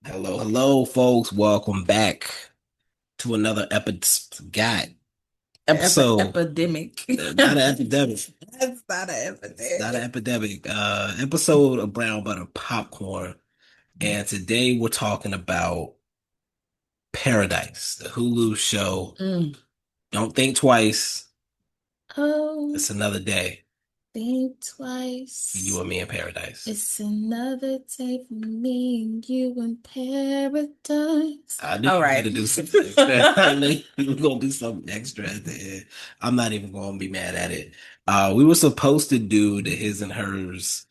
Hello, folks. Welcome back to another episode. Epidemic. Not an epidemic. That's not an Not an epidemic. epidemic. Episode of Brown Butter Popcorn. And today we're talking about Paradise, the Hulu show. Mm. Don't think twice. Oh, It's another day think for you twice. and me in paradise. It's another day for me and you in paradise. I knew All you were right. gonna do something extra. I knew you were gonna do something extra at the end. I'm not even gonna be mad at it. We were supposed to do the his and hers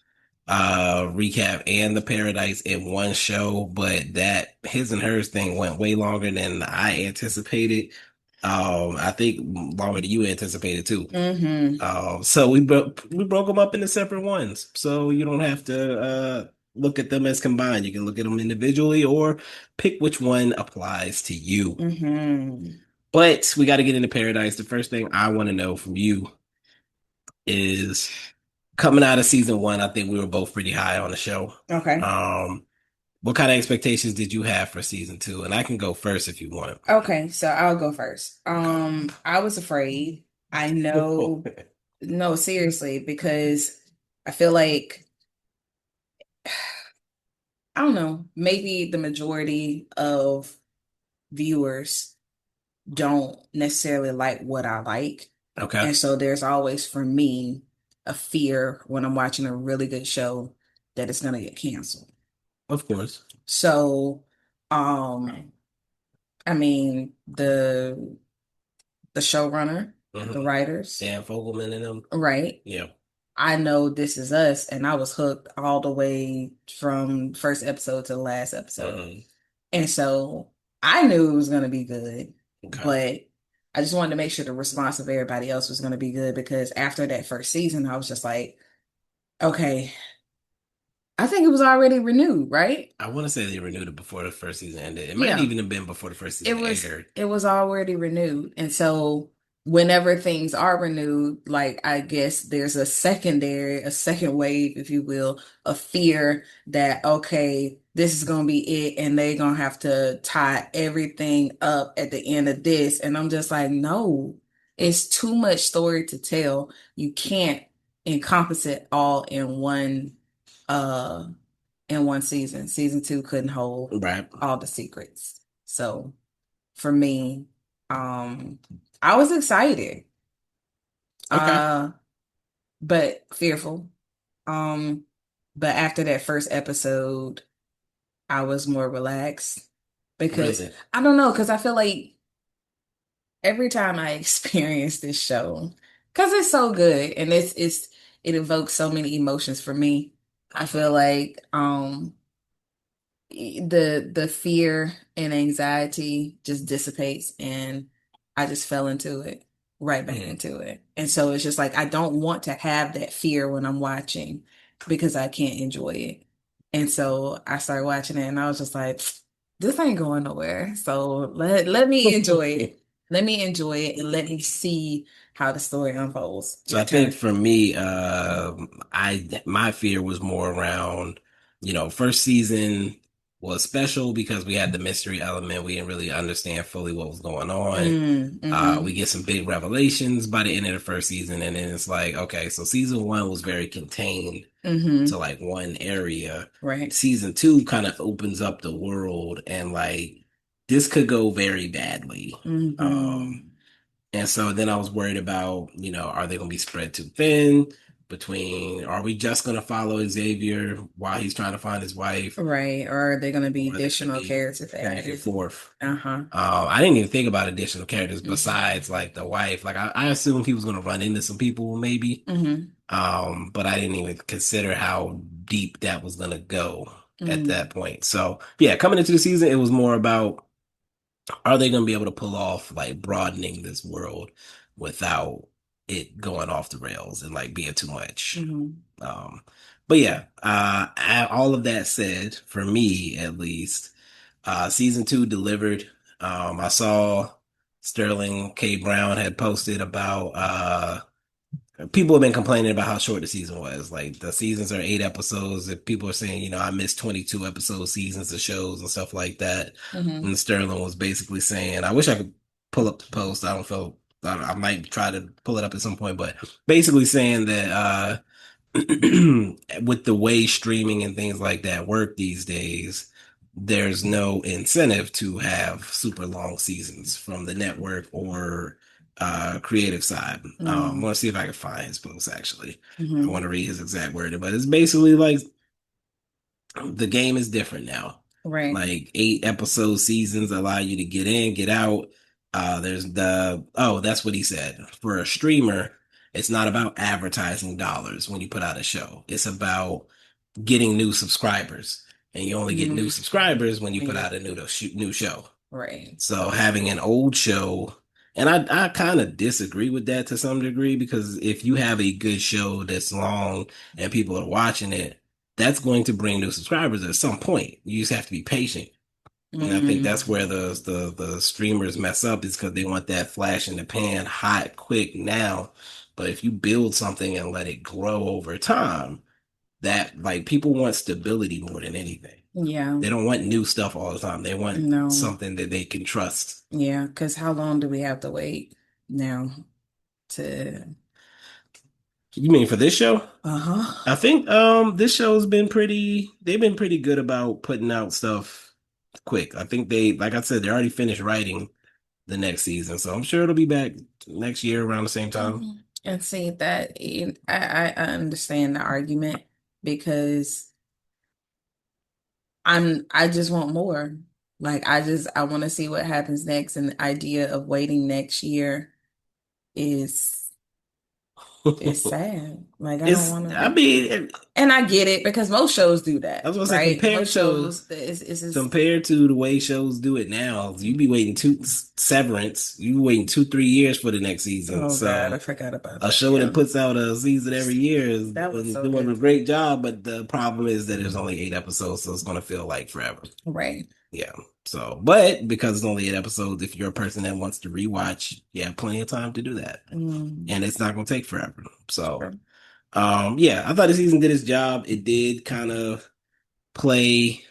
recap and the paradise in one show, but that his and hers thing went way longer than I anticipated. I think longer than you anticipated too. Mm-hmm. So we broke them up into separate ones, so you don't have to look at them as combined. You can look at them individually or pick which one applies to you. Mm-hmm. But we got to get into paradise. The first thing I want to know from you is coming out of season one. I think we were both pretty high on the show. Okay. Um, what kind of expectations did you have for season two? And I can go first if you want. Okay, so I'll go first. I was afraid. I know, no, seriously, because I feel like I don't know, maybe the majority of viewers don't necessarily like what I like. Okay, And so there's always, for me, a fear when I'm watching a really good show that it's going to get canceled. of course. So, um, I mean, the showrunner, the Hmm. writers, Dan Fogelman and them. right? Yeah. I know This Is Us, and I was hooked all the way from first episode to the last episode. Hmm. And so I knew it was going to be good, Okay. but I just wanted to make sure the response of everybody else was going to be good because after that first season, I was just like, okay, I think it was already renewed, right? I want to say they renewed it before the first season ended. It might Yeah, even have been before the first it season was aired. it was already renewed. And so whenever things are renewed, like I guess there's a second wave, if you will, of fear that okay, this is gonna be it and they're gonna have to tie everything up at the end of this. And I'm just like, no, it's too much story to tell. You can't encompass it all uh in one season. Season two couldn't hold Right. all the secrets. So for me, I was excited, Okay. uh, but fearful. Um, but after that first episode, I was more relaxed because Really? I don't know, because I feel like every time I experience this show, because it's so good and it evokes so many emotions for me. I feel like the fear and anxiety just dissipates and I just fell into it, right back Mhm. into it. And so it's just like I don't want to have that fear when I'm watching because I can't enjoy it. And so I started watching it and I was just like, this ain't going nowhere. So let me enjoy it. Let me enjoy it and let me see how the story unfolds. So I Your think turn. for me, I my fear was more around, first season was special because we had the mystery element. We didn't really understand fully what was going on. We Mm-hmm. get some big revelations by the end of the first season, and then it's like, okay, so season one was very contained to Mm-hmm. like one area. Right. Season two kind of opens up the world, and like this could go very badly. Um, Mm-hmm. and so then I was worried about, are they going to be spread too thin between, are we just going to follow Xavier while he's trying to find his wife? Right. Or are they going to be Or are they going to additional be characters back and added? forth? Uh-huh. I didn't even think about additional characters Hmm. besides like the wife. Like I assumed he was going to run into some people maybe. Hmm. But I didn't even consider how deep that was going to go at Mm. that point. So yeah, coming into the season, it was more about are they going to be able to pull off like broadening this world without it going off the rails and like being too much? Hmm. Um, but yeah, all of that said, for me at least, season two delivered. I saw Sterling K. Brown had posted about people have been complaining about how short the season was. Like the seasons are 8 episodes. If people are saying, I missed 22 episode seasons of shows and stuff like that. Hmm. And Sterling was basically saying, I wish I could pull up the post. I don't feel I might try to pull it up at some point, but basically saying that with the way streaming and things like that work these days, there's no incentive to have super long seasons from the network or creative side. I Mm. want to see if I can find his post actually. I Hmm. want to read his exact wording, but it's basically like the game is different now. Right. Like 8 episode seasons allow you to get in, get out. That's what he said. For a streamer, it's not about advertising dollars when you put out a show. It's about getting new subscribers. And you only get new Mm. subscribers when you put Yeah. out a new show. Right. So having an old show, and I kind of disagree with that to some degree because if you have a good show that's long and people are watching it, that's going to bring new subscribers at some point. You just have to be patient. And I think that's where Mm. the streamers mess up is because they want that flash in the pan, hot, quick now. But if you build something and let it grow over time, that like people want stability more than anything. Yeah. They don't want new stuff all the time. They want No. something that they can trust. Yeah. Because how long do we have to wait now to? You mean for this show? I Uh-huh. think this show's been pretty they've been pretty good about putting out stuff quick. I think they like I said, they already finished writing the next season. So I'm sure it'll be back next year around the same time. Mhm. And see that I understand the argument because I just want more. Like I want to see what happens next, and the idea of waiting next year is is sad. Like I don't It's want I to, mean and I get it because most shows do I that, was gonna say right? Most shows is just compared to the way shows do it now, you be waiting two Severance, you be waiting 2-3 years for the next season. oh God, I So forgot about a that. show that Yeah, puts out a season every year that was is so doing a good. great job, but the problem is that there's only 8 episodes, so it's gonna feel like forever. Right. Yeah. So, but because it's only 8 episodes, if you're a person that wants to rewatch, you have plenty of time to do that, Mm, and it's not gonna take forever. So, true. yeah, I thought the season did its job. It did kind of play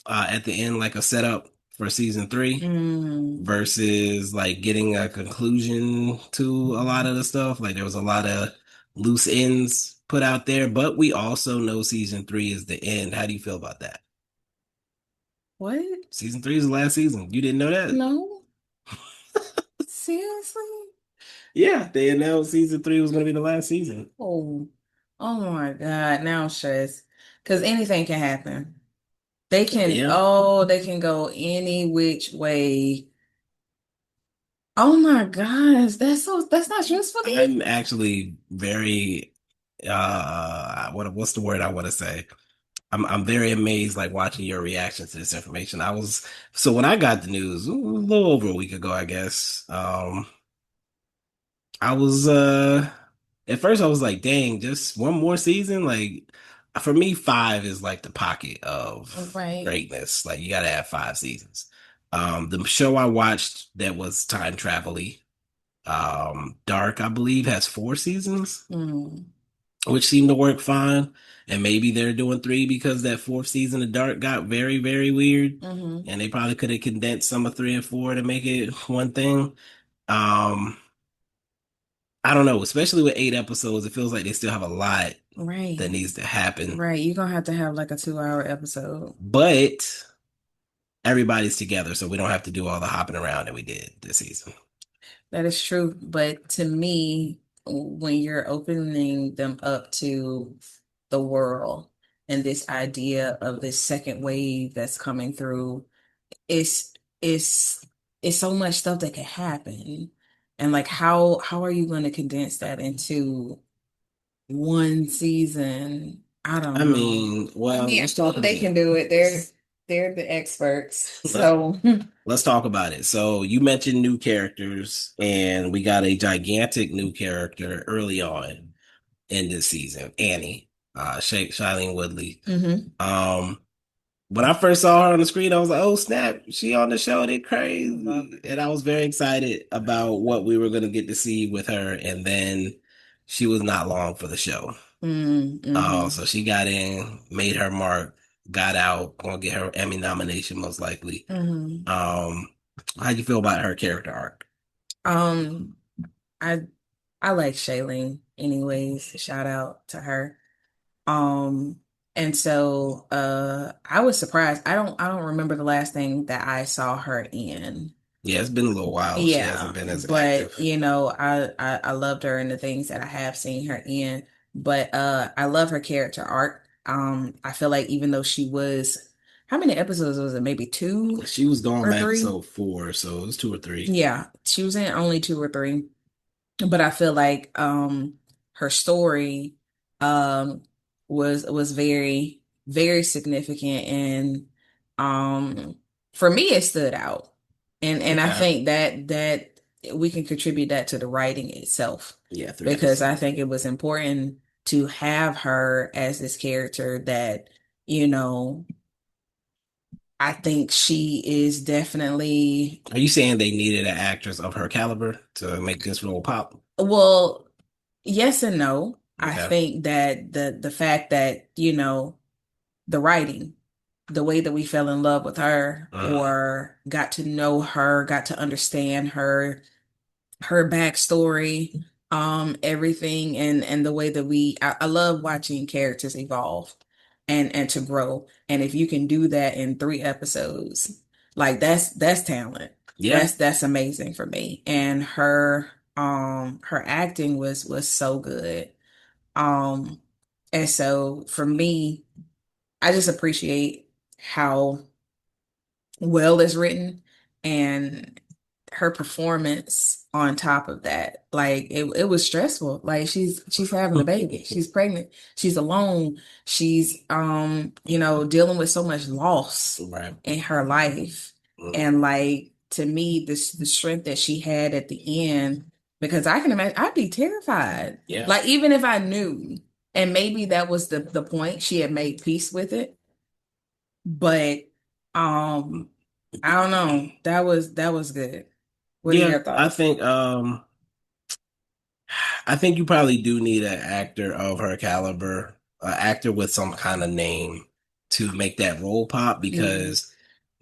at the end like a setup for season three Mm, versus like getting a conclusion to a lot of the stuff. Like there was a lot of loose ends put out there, but we also know season three is the end. How do you feel about that? what? Season three is the last season. You didn't know that? No, seriously? Yeah, they announced season three was going to be the last season. Oh, oh my God. Now I'm stressed. Because anything can happen. Yeah, They can go any which way. Oh my gosh, that's not truthfully. I'm actually very what's the word I want to say? I'm very amazed like watching your reaction to this information. So when I got the news a little over a week ago, I guess. I was at first I was like, dang, just one more season? Like for me, five is like the pocket of Right. greatness. Like you gotta have 5 seasons. The show I watched that was time travel Dark, I believe, has 4 seasons, Mm, which seemed to work fine. And maybe they're doing three because that fourth season of Dark got very, very weird. hmm. And they probably could have condensed some of three and four to make it one thing. Um, I don't know, especially with 8 episodes, it feels like they still have a lot that Right. needs to happen. Right. You're gonna have to have like a 2 hour episode. But everybody's together, so we don't have to do all the hopping around that we did this season. That is true. But to me, when you're opening them up to the world and this idea of this second wave that's coming through, it's it's it's so much stuff that can happen. And like how are you going to condense that into one season? I I don't know. mean, I well, mean, I let's know talk about they can do it. They're the experts. it. So Let's talk about it. So you mentioned new characters, and we got a gigantic new character early on in this season, Annie, Shailene Woodley. hmm. Um, when I first saw her on the screen, I was like, "Oh snap, she on the show? They crazy!" And I was very excited about what we were going to get to see with her. And then she was not long for the show. Mm-hmm. So she got in, made her mark, got out, gonna get her Emmy nomination most likely. Mm-hmm. Um, how'd you feel about her character arc? Um, I I like Shailene anyways. Shout out to her. Um, and so I was surprised. I don't remember the last thing that I saw her in. Yeah, it's been a little while. She hasn't Yeah, been as but active. you know, I loved her in the things that I have seen her in. But I love her character arc. I feel like even though she was, how many episodes was it? Maybe two She was gone or by three? episode 4, so it was 2 or 3. Yeah, she was in only two or three. But I feel like her story um was very very significant, and for me it stood out. And I Okay. think that we can contribute that to the writing itself, Yeah, three because I episodes. think it was important to have her as this character that, you know, I think she is definitely, Are you saying they needed an actress of her caliber to make this role pop? well, yes and no. I Okay. think that the fact that, you know, the writing, the way that we fell in love with her Mm. or got to know her, got to understand her backstory, everything, and the way that I love watching characters evolve and to grow. And if you can do that in three episodes, like that's talent. Yeah. That's amazing for me. And her acting was so good. Um and so for me, I just appreciate how well it's written, and her performance on top of that. Like it was stressful. Like she's having a baby, she's pregnant, she's alone, she's you know, dealing with so much loss Right. in her life. Mm. And like, to me, this the strength that she had at the end, because I can imagine I'd be terrified. Yeah. Like, even if I knew, and maybe that was the point, she had made peace with it. But um I don't know. That was good. What are Yeah, your thoughts? I think you probably do need an actor of her caliber, an actor with some kind of name to make that role pop Mm-hmm. because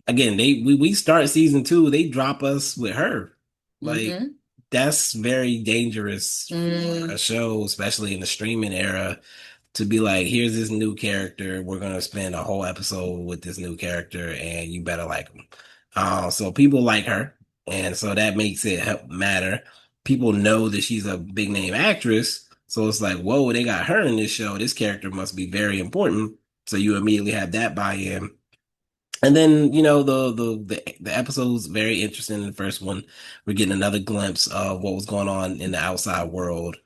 again, we start season 2, they drop us with her. Like Mm-hmm. that's very dangerous for a Mm, show, especially in the streaming era, to be like, here's this new character. We're gonna spend a whole episode with this new character, and you better like him. So people like her, and so that makes it help matter. People know that she's a big name actress, so it's like, whoa, they got her in this show. This character must be very important. So you immediately have that buy-in. And then, you know, the episode's very interesting in the first one. We're getting another glimpse of what was going on in the outside world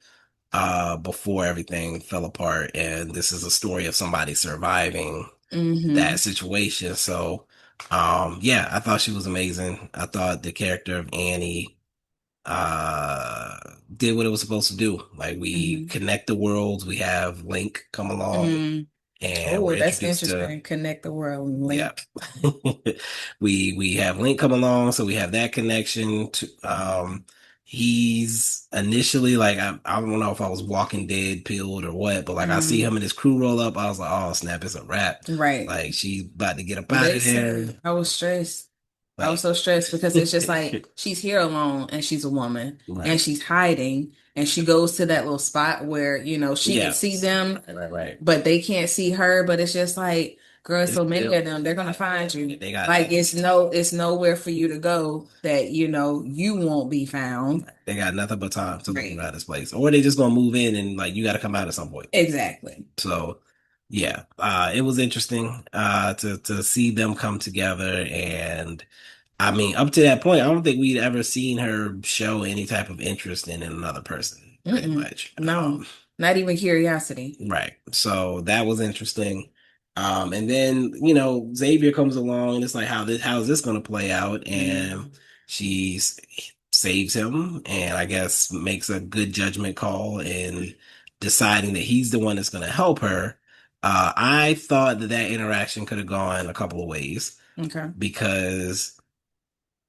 before everything fell apart. And this is a story of somebody surviving mm-hmm. that situation. So, yeah, I thought she was amazing. I thought the character of Annie uh did what it was supposed to do. Like we Mm-hmm. connect the worlds. We have Link come along, Mm. and Oh, we're that's introduced to interesting. Connect the world and yeah. link. We have Link come along, so we have that connection to he's initially like I don't know if I was Walking Dead pilled or what, but like I see Mm. him in his crew roll up, I was like, oh snap, it's a wrap. Right. Like she's about to get up out of there. Listen, I was stressed. I was Like so stressed because it's just like she's here alone and she's a woman and right. she's hiding, and she goes to that little spot where, you know, she can Yeah. see them, Right. but they can't see her. But it's just like, girl, It's so many still of them, they're gonna find you. they got Like, it's nowhere for you to go that, you know, you won't be found. they got nothing but time to look Right. around this place. Or they just gonna move in and like you gotta come out at some point. Exactly. So yeah, it was interesting to see them come together, and I mean up to that point, I don't think we'd ever seen her show any type of interest in another person, pretty Mm-mm. much. No, not even curiosity. Right. So that was interesting. And then, you know, Xavier comes along and it's like how is this gonna play out? And Mm. she saves him and I guess makes a good judgment call in deciding that he's the one that's gonna help her. I thought that interaction could have gone a couple of ways Okay. because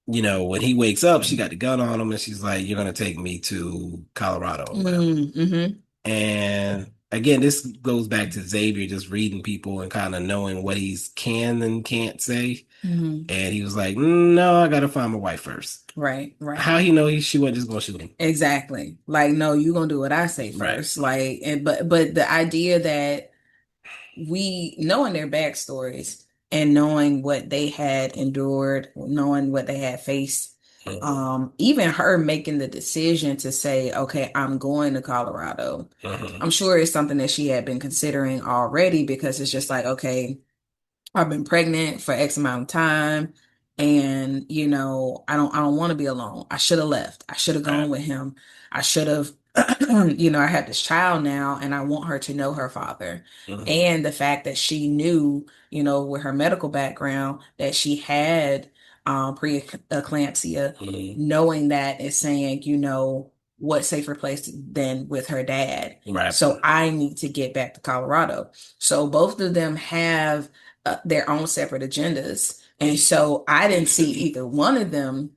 when he wakes up, she got the gun on him and she's like, "You're gonna take me to Colorado or whatever." Mm-hmm. And again, this goes back to Xavier just reading people and kind of knowing what he's can and can't say. Mm-hmm. And he was like, "No, I gotta find my wife first." Right, right. How he know she wasn't just gonna shoot him? Exactly. Like, no, you gonna do what I say Right. first. Like, and but the idea that we knowing their backstories and knowing what they had endured, knowing what they had faced, Mhm. even her making the decision to say, okay, I'm going to Colorado. Mhm. I'm sure it's something that she had been considering already because it's just like, okay, I've been pregnant for X amount of time and I don't want to be alone. I should have left. I should have Right. gone with him. I should have I have this child now and I want her to know her father. Mhm. And the fact that she knew, with her medical background that she had preeclampsia, Mhm. knowing that is saying, what safer place than with her dad. Right. So I need to get back to Colorado. So both of them have their own separate agendas. And so I didn't see either one of them,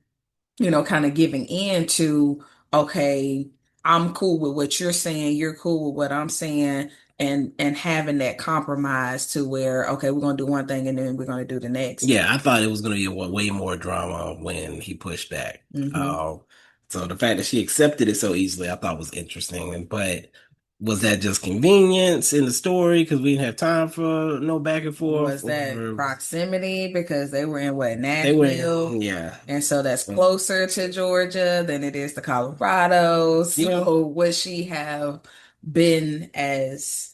kind of giving in to, okay, I'm cool with what you're saying, you're cool with what I'm saying, and having that compromise to where, okay, we're gonna do one thing and then we're gonna do the next. Yeah, I thought it was going to be way more drama when he pushed back. Hmm. Um, so the fact that she accepted it so easily, I thought was interesting. But was that just convenience in the story because we didn't have time for no back and forth, Was that or proximity because they were in what, they were, Nashville? yeah, And so that's closer to Georgia than it is to Colorado. yeah, So would she have been as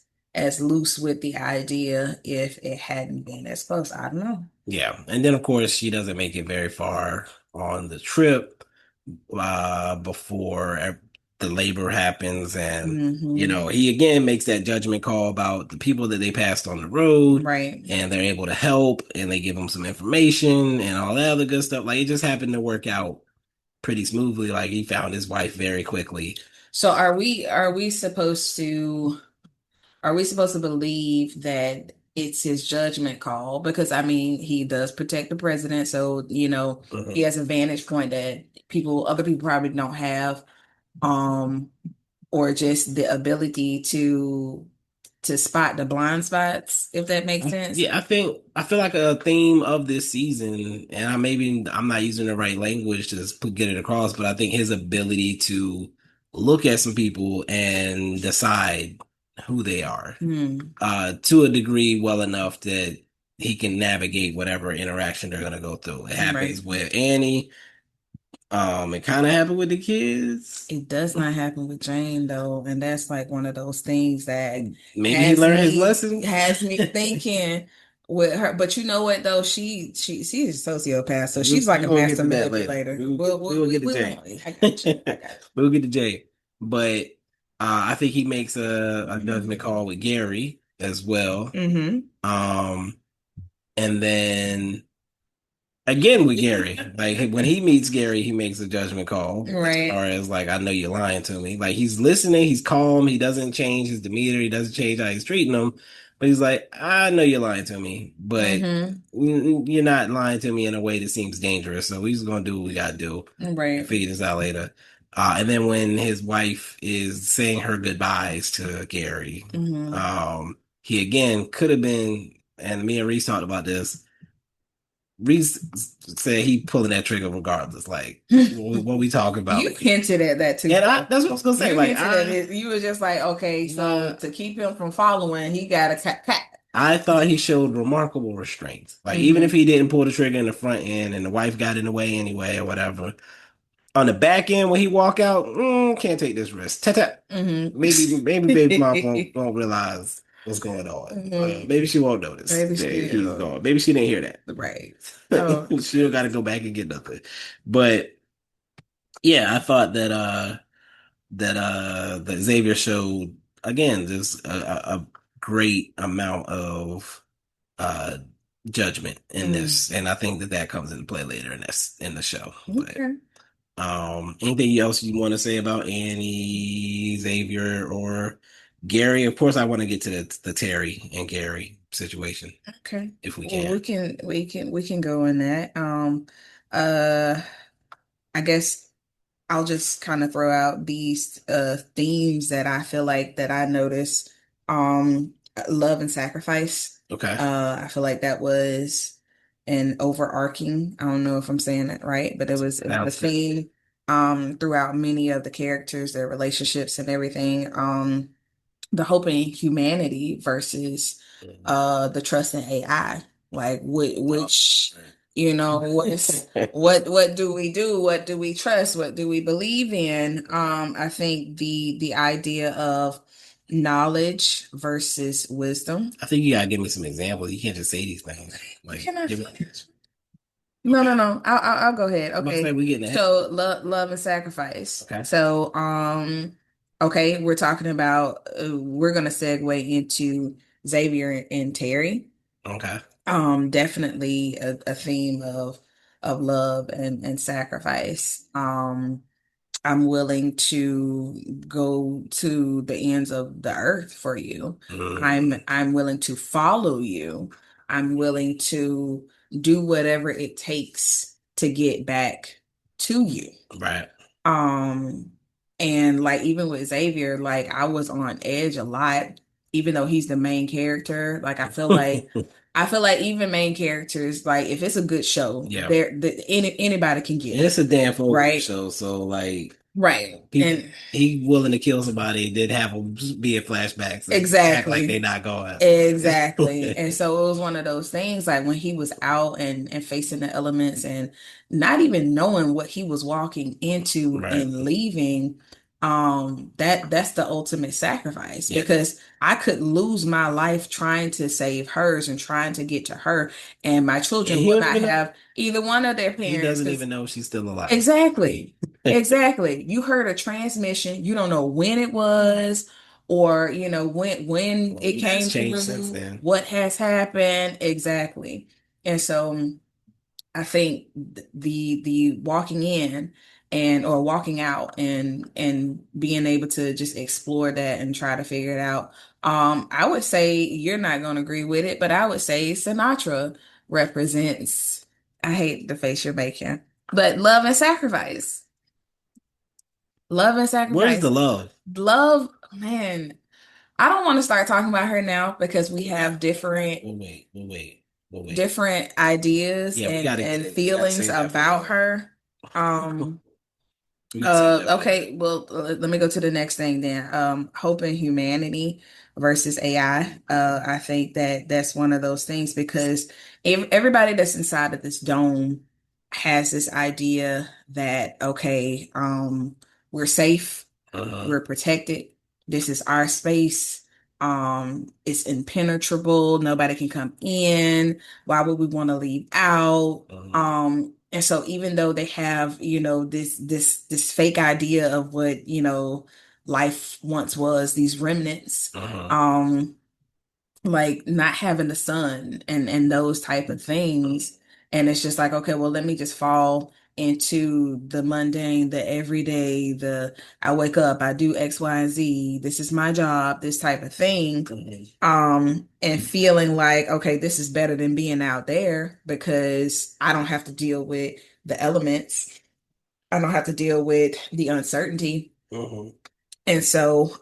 loose with the idea if it hadn't been as close? I don't know. yeah. And then of course she doesn't make it very far on the trip. Before the labor happens. And, Hmm. he again makes that judgment call about the people that they passed on the road Right. and they're able to help and they give them some information and all that other good stuff. Like it just happened to work out pretty smoothly. Like he found his wife very quickly. So are we supposed to believe that it's his judgment call? Because I mean, he does protect the president, so he Mhm. has a vantage point that other people probably don't have. Um, or just the ability to spot the blind spots, if that makes sense. Yeah, I feel like a theme of this season, and I'm not using the right language to get it across, but I think his ability to look at some people and decide who they are, Hmm. to a degree well enough that he can navigate whatever interaction they're gonna go through. It Right. happens with Annie. It kind of happened with the kids. It does not happen with Jane though, and that's like one of those things that Maybe he has learned his me lesson. has me thinking with her. But you know what though? She's a sociopath, so We're she's like a gonna get master to that later. manipulator. We will get to We Jay. won't. I got you. I got We'll get to Jay. But I think he makes a judgment you. call with Gary as well. Mm-hmm. Um, and then again with Gary, like when he meets Gary, he makes a judgment call as Right. far as like, I know you're lying to me. Like he's listening, he's calm, he doesn't change his demeanor, he doesn't change how he's treating them, but he's like, I know you're lying to me, but Mm-hmm. you're not lying to me in a way that seems dangerous. So we're just gonna do what we gotta do and Right. figure this out later. And then when his wife is saying her goodbyes to Gary, Mm-hmm. he again could have been, and me and Reese talked about this. Reese said he pulling that trigger regardless. Like what we talking about, You hinted at that too, and though. that's what I was gonna say. You Like hinted at it. You were just like, okay, so uh, to keep him from following, he got a cat. I thought he showed remarkable restraint. Like even if Mm-hmm. he didn't pull the trigger in the front end and the wife got in the way anyway or whatever, on the back end when he walk out, can't take this risk. Tap. Maybe baby mom Mm-hmm. won't realize what's going on. Hmm. Maybe she won't notice Maybe that he's still. gone. Maybe she didn't hear Right. Oh. that. She don't got to go back and get nothing. But yeah, I thought that Xavier showed again just a great amount of uh judgment in Mm. this, and I think that comes into play later in the show. But Okay. anything else you want to say about Annie, Xavier, or Gary? Of course, I want to get to the Terry and Gary situation Okay. if we Well, can. we can go in that. Uh, I guess I'll just kind of throw out these themes that I feel like that I noticed. Um, Love and sacrifice. Okay. I feel like that was an overarching, I don't know if I'm saying that right, but it was a Sounds good. theme throughout many of the characters, their relationships and everything. The hope in humanity versus the trust in AI. Like which what do we do? What do we trust? What do we believe in? I think the idea of knowledge versus wisdom. I think you gotta give me some examples. You can't just say these things. Like, Can I give me. finish? No, no, no. I'll go ahead. I'm about to say Okay. we getting ahead. So love and sacrifice. Okay. So okay, we're talking about we're gonna segue into Xavier and Terry. Okay. Definitely a theme of love and sacrifice. I'm willing to go to the ends of the earth for you. Mm, I'm willing to follow you. I'm willing to do whatever it takes to get back to you. right. Um, and like even with Xavier, like I was on edge a lot, even though he's the main character. Like I feel like even main characters, like if it's a good show, Yeah. anybody can get And it's it, a Dan Fogelman right? show, so like Right. people And he willing to kill somebody, then have them be in flashbacks and act like they exactly. not going. Exactly. And so it was one of those things like when he was out and facing the elements and not even knowing what he was walking into Right. and leaving, that's the ultimate sacrifice Yeah. because I could lose my life trying to save hers and trying to get to her, and my And children he would don't not even know have either one of their he parents doesn't because even know she's still alive. exactly. Exactly. You heard a transmission. You don't know when it was or when Well, it he has came changed since through, then. what has happened. Exactly. And so I think the walking in and or walking out and being able to just explore that and try to figure it out. I would say you're not going to agree with it, but I would say Sinatra represents, I hate the face you're making, but love and sacrifice. Love and Where's the sacrifice. love? Love, man. I don't want to start talking about her now because we have We'll wait. different ideas Yeah, we gotta and we gotta feelings save that for about later. her. Um, We gotta save that for later. okay, well, let me go to the next thing then. Hope and humanity versus AI. I think that that's one of those things because everybody that's inside of this dome has this idea that, okay, we're safe, Uh-huh. we're protected. This is our space. It's impenetrable. Nobody can come in. Why would we want to leave out? Uh-huh. And so even though they have, this fake idea of what, life once was, these remnants, Uh-huh. um, like not having the sun and those type of things. And it's just like, okay, well, let me just fall into the mundane, the everyday, the I wake up, I do X, Y, and Z, this is my job, this type of thing. And feeling like, okay, this is better than being out there because I don't have to deal with the elements. I don't have to deal with the uncertainty. Uh-huh. And so,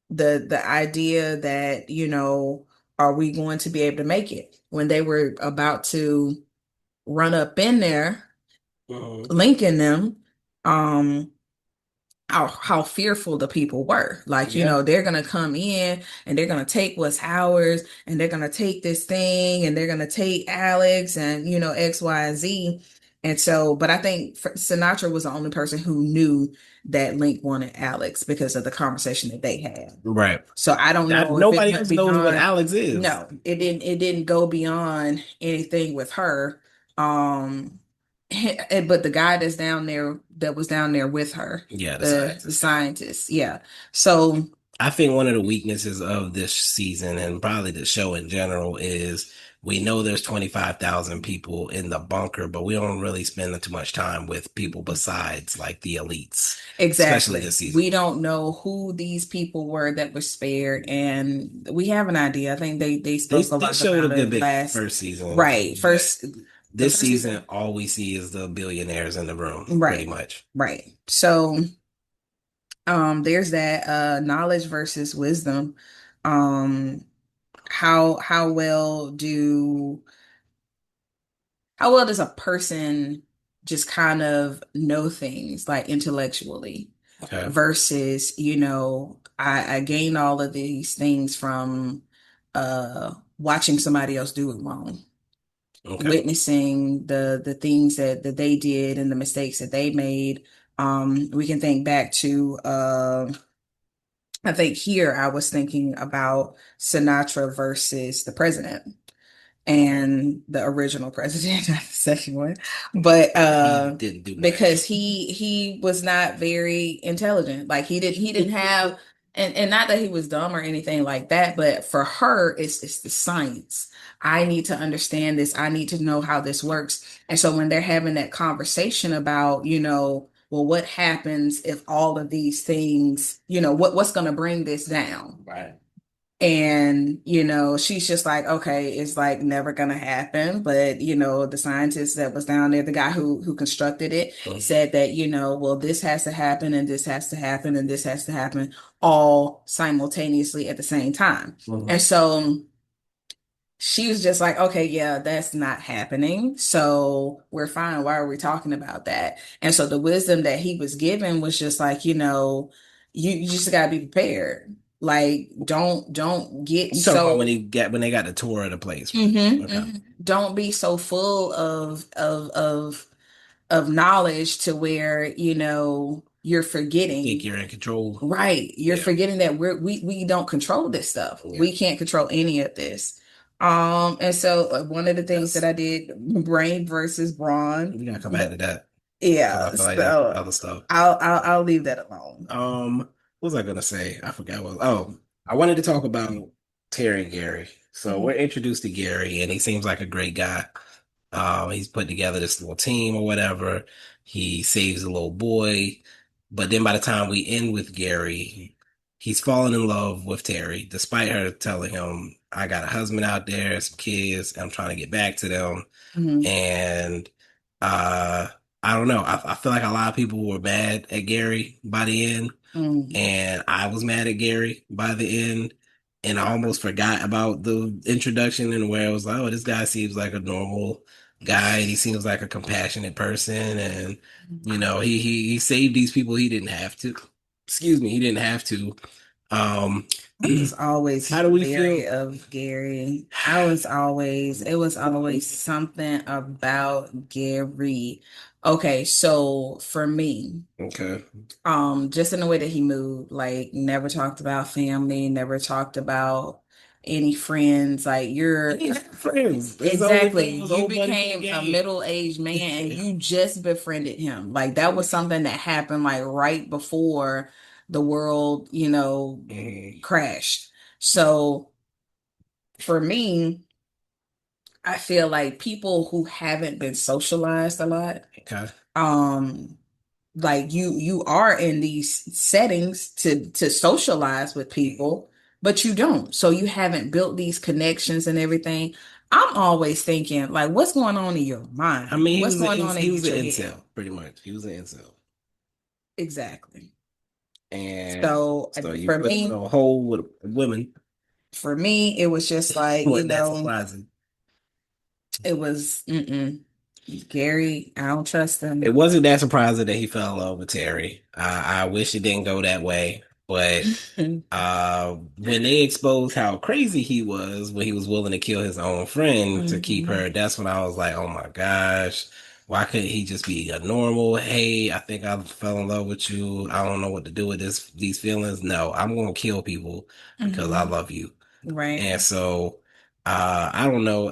the idea that, are we going to be able to make it when they were about to run up in there, Uh-huh. linking them, um, how fearful the people were. Like, Yeah. they're gonna come in and they're gonna take what's ours and they're gonna take this thing and they're gonna take Alex and X, Y, and Z. And so, but I think Sinatra was the only person who knew that Link wanted Alex because of the conversation that they had. Right. So I don't know if it Nobody went else knows what beyond. Alex is. No, it didn't go beyond anything with her. Um, but the guy that's down there that was down there with her, Yeah, the the scientist. scientist, yeah. So I think one of the weaknesses of this season and probably the show in general is we know there's 25,000 people in the bunker, but we don't really spend too much time with people besides like the elites, especially exactly, this season. we don't know who these people were that were spared, and we have an idea. I think they They spoke a they lot showed a about good it bit last. first season, Right, but first. The This first season, season. all we see is the billionaires in the room, pretty Right. much. Right. So there's that knowledge versus wisdom. Um how well do how well does a person just kind of know things like intellectually Okay. versus, I gained all of these things from watching somebody else do it wrong, Okay. witnessing the things that they did and the mistakes that they made. We can think back to I think here I was thinking about Sinatra versus the president and the original president, not the second one. But He didn't do because much. he was not very intelligent. Like he didn't have and not that he was dumb or anything like that, but for her it's the science. I need to understand this. I need to know how this works. And so when they're having that conversation about, well, what happens if all of these things, what's going to bring this down? Right. And, she's just like, okay, it's like never gonna happen. But, the scientist that was down there, the guy who constructed it, Mhm. said that, well, this has to happen and this has to happen and this has to happen all simultaneously at the same time. Mhm. And so she was just like, okay, yeah, that's not happening. So we're fine. Why are we talking about that? And so the wisdom that he was given was just like, you just gotta be prepared. Like, don't get You talking about so when they got the tour of the place, right? mhm, Okay. mhm. Don't be so full of knowledge to where, you're You think forgetting. you're in control? Right. You're Yeah. forgetting that we don't control this stuff. Yeah. We can't control any of this. And so one of the things that That's I did, brain versus brawn. we gotta come back to that because I Yeah. feel like that's So other stuff. I'll leave that alone. What was I gonna say? I forgot what. Oh, I wanted to talk about Terry and Gary. So we're Mhm. introduced to Gary, and he seems like a great guy. He's put together this little team or whatever. He saves a little boy, but then by the time we end with Gary, he's fallen in love with Terry, despite her telling him, "I got a husband out there, some kids, and I'm trying to get back to them." Mhm. And uh, I don't know. I feel like a lot of people were mad at Gary by the end, Mhm. and I was mad at Gary by the end, and I almost forgot about the introduction and where it was like, oh, this guy seems like a normal guy, and he seems like a compassionate person, and he saved these people he didn't have to. Excuse me, he didn't have to. Um, I was always how do we leery feel? of Gary. It was always something about Gary. Okay, so for me, Okay, just in the way that he moved, like never talked about family, never talked about any friends. Like you're he had friends. His only exactly, friend was you old buddy from the became a game. middle-aged man and you just befriended him. Like that was something that happened like right before the world, Mhm. crashed. So for me, I feel like people who haven't been socialized a lot, Okay. um, like you are in these settings to socialize with people, but you don't. So you haven't built these connections and everything. I'm always thinking, like, what's going on in your I mind? mean, What's going on he in was an your head? incel, pretty much. He was an incel, Exactly. and So so you for put him in me, a hole with women. it was just like, Wasn't that surprising? it was Gary, I don't trust It him. wasn't that surprising that he fell in love with Terry. I wish it didn't go that way, but when they exposed how crazy he was when he was willing to kill his own friend to keep Mhm. her, that's when I was like, oh my gosh, why couldn't he just be a normal, hey, I think I fell in love with you. I don't know what to do with these feelings. No, I'm gonna kill people because I Mhm. love you. Right. And so I don't know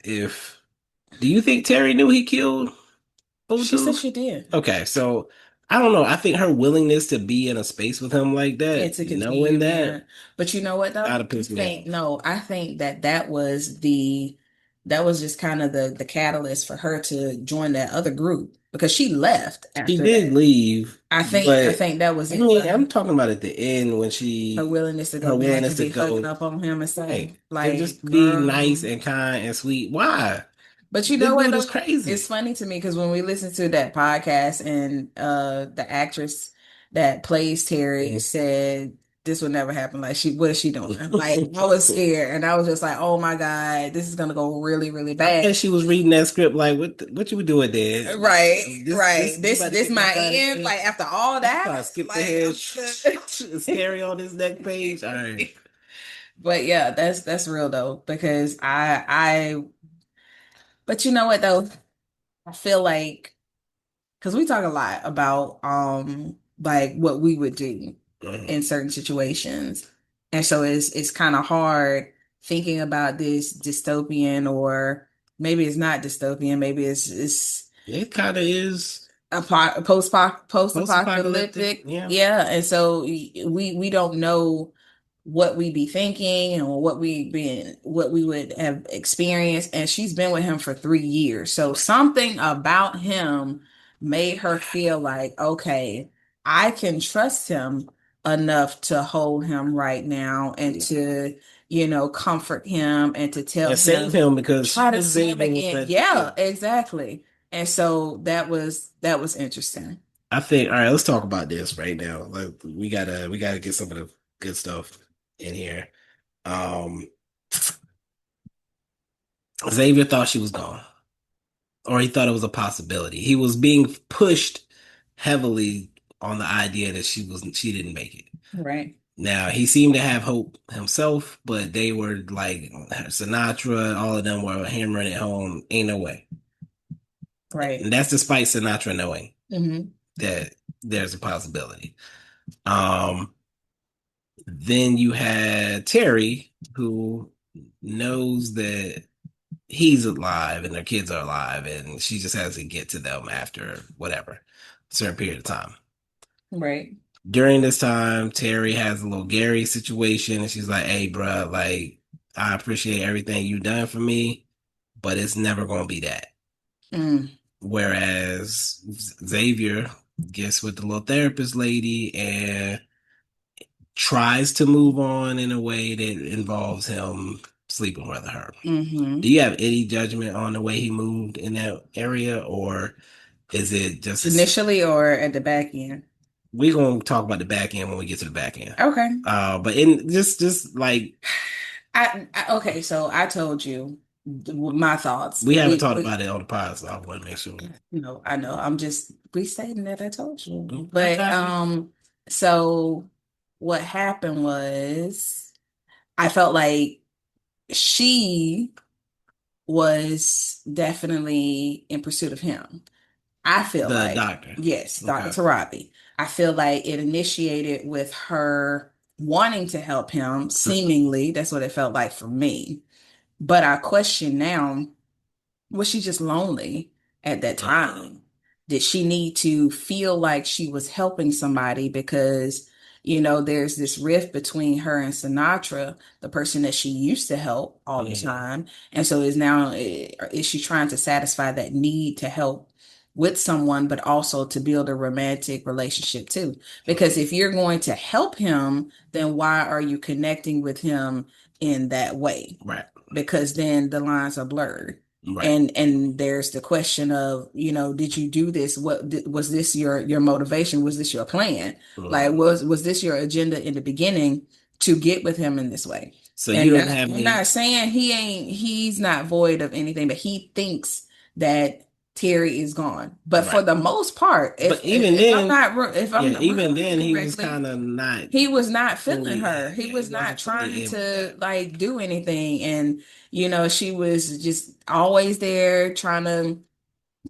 if do you think Terry knew he killed She said Odu? she did. Okay, so I don't know. I think her willingness to be in a space with him like And that, to knowing continue being, that, but you know what though? I'd have pissed me off. I think that was just kind of the catalyst for her to join that other group because she left She after did that. leave, I but think that was I it for mean, her. I'm talking about at the end when Her she, willingness to go her back willingness and to be hugging go, up on him and stuff. right, and Like, just be girl, nice and kind and sweet. Why? But you This know what dude is though? It's crazy. funny to me because when we listen to that podcast and the actress that plays Terry said this would never happen. Like what is she doing? Like I was scared and I was just like, oh my God, this is gonna go really, really I bad. bet she was reading that script like, what you doing there? Right, This right. you This about to this get this my out of end. here? Like after all I'm that, trying to skip like ahead. I'm Scary on this next page. All right. but yeah, that's real though because but you know what though? I feel like because we talk a lot about like what we would do Mhm. in certain situations. And so it's kind of hard thinking about this dystopian or maybe it's not dystopian, maybe it's It kind of is post post-apocalyptic. apocalyptic. Yeah. Yeah, and so we don't know what we be thinking and what we would have experienced. And she's been with him for 3 years. So something about him made her feel like, okay, I can trust him enough to hold him right now and to, comfort him and to tell And save him, him because she try to was swim saving with again. that. Yeah. Yeah, exactly. And so that was interesting. I think, all right, let's talk about this right now. Like we gotta get some of the good stuff in here. Um Xavier thought she was gone, or he thought it was a possibility. He was being pushed heavily on the idea that she didn't make it. Right. Now he seemed to have hope himself, but they were like Sinatra, all of them were hammering it home. Ain't no way. Right. And that's despite Sinatra knowing Hmm. that there's a possibility. Um, then you had Terry, who knows that he's alive and their kids are alive, and she just has to get to them after whatever certain period of time. Right. During this time, Terry has a little Gary situation, and she's like, "Hey, bruh, like I appreciate everything you done for me, but it's never gonna be that." Mm. Whereas Xavier gets with the little therapist lady and tries to move on in a way that involves him sleeping with her. Do Hmm. you have any judgment on the way he moved in that area, or is it just Initially or at the back end? we're gonna talk about the back end when we get to the back end? Okay. But in just like Okay, so I told you my thoughts. we haven't talked about it on the pod, so I want to make sure. I know. I'm just restating that I told you. I But got you. so what happened was I felt like she was definitely in pursuit of him. I feel The like, doctor. yes, Dr. Okay. Tarabi. I feel like it initiated with her wanting to help him, seemingly. That's what it felt like for me. But I question now, was she just lonely at that time? Did she need to feel like she was helping somebody because, there's this rift between her and Sinatra, the person that she used to help all the Mhm. time. And so is she trying to satisfy that need to help with someone, but also to build a romantic relationship too? Because if you're going to help him, then why are you connecting with him in that way? Right. Because then the lines are blurred. Right. And there's the question of, did you do this? Was this your motivation? Was this your plan? Like, Mhm. was this your agenda in the beginning to get with him in this way? So you And don't have I'm not any. saying he's not void of anything, but he thinks that Terry is gone. But for Right. the most part, But if even if I'm then, not if I'm yeah, even remembering then, he was correctly, kind of not he was not feeling fully. her. He Yeah, he was not wasn't fully trying in with to that. like do anything. And, she was just always there trying to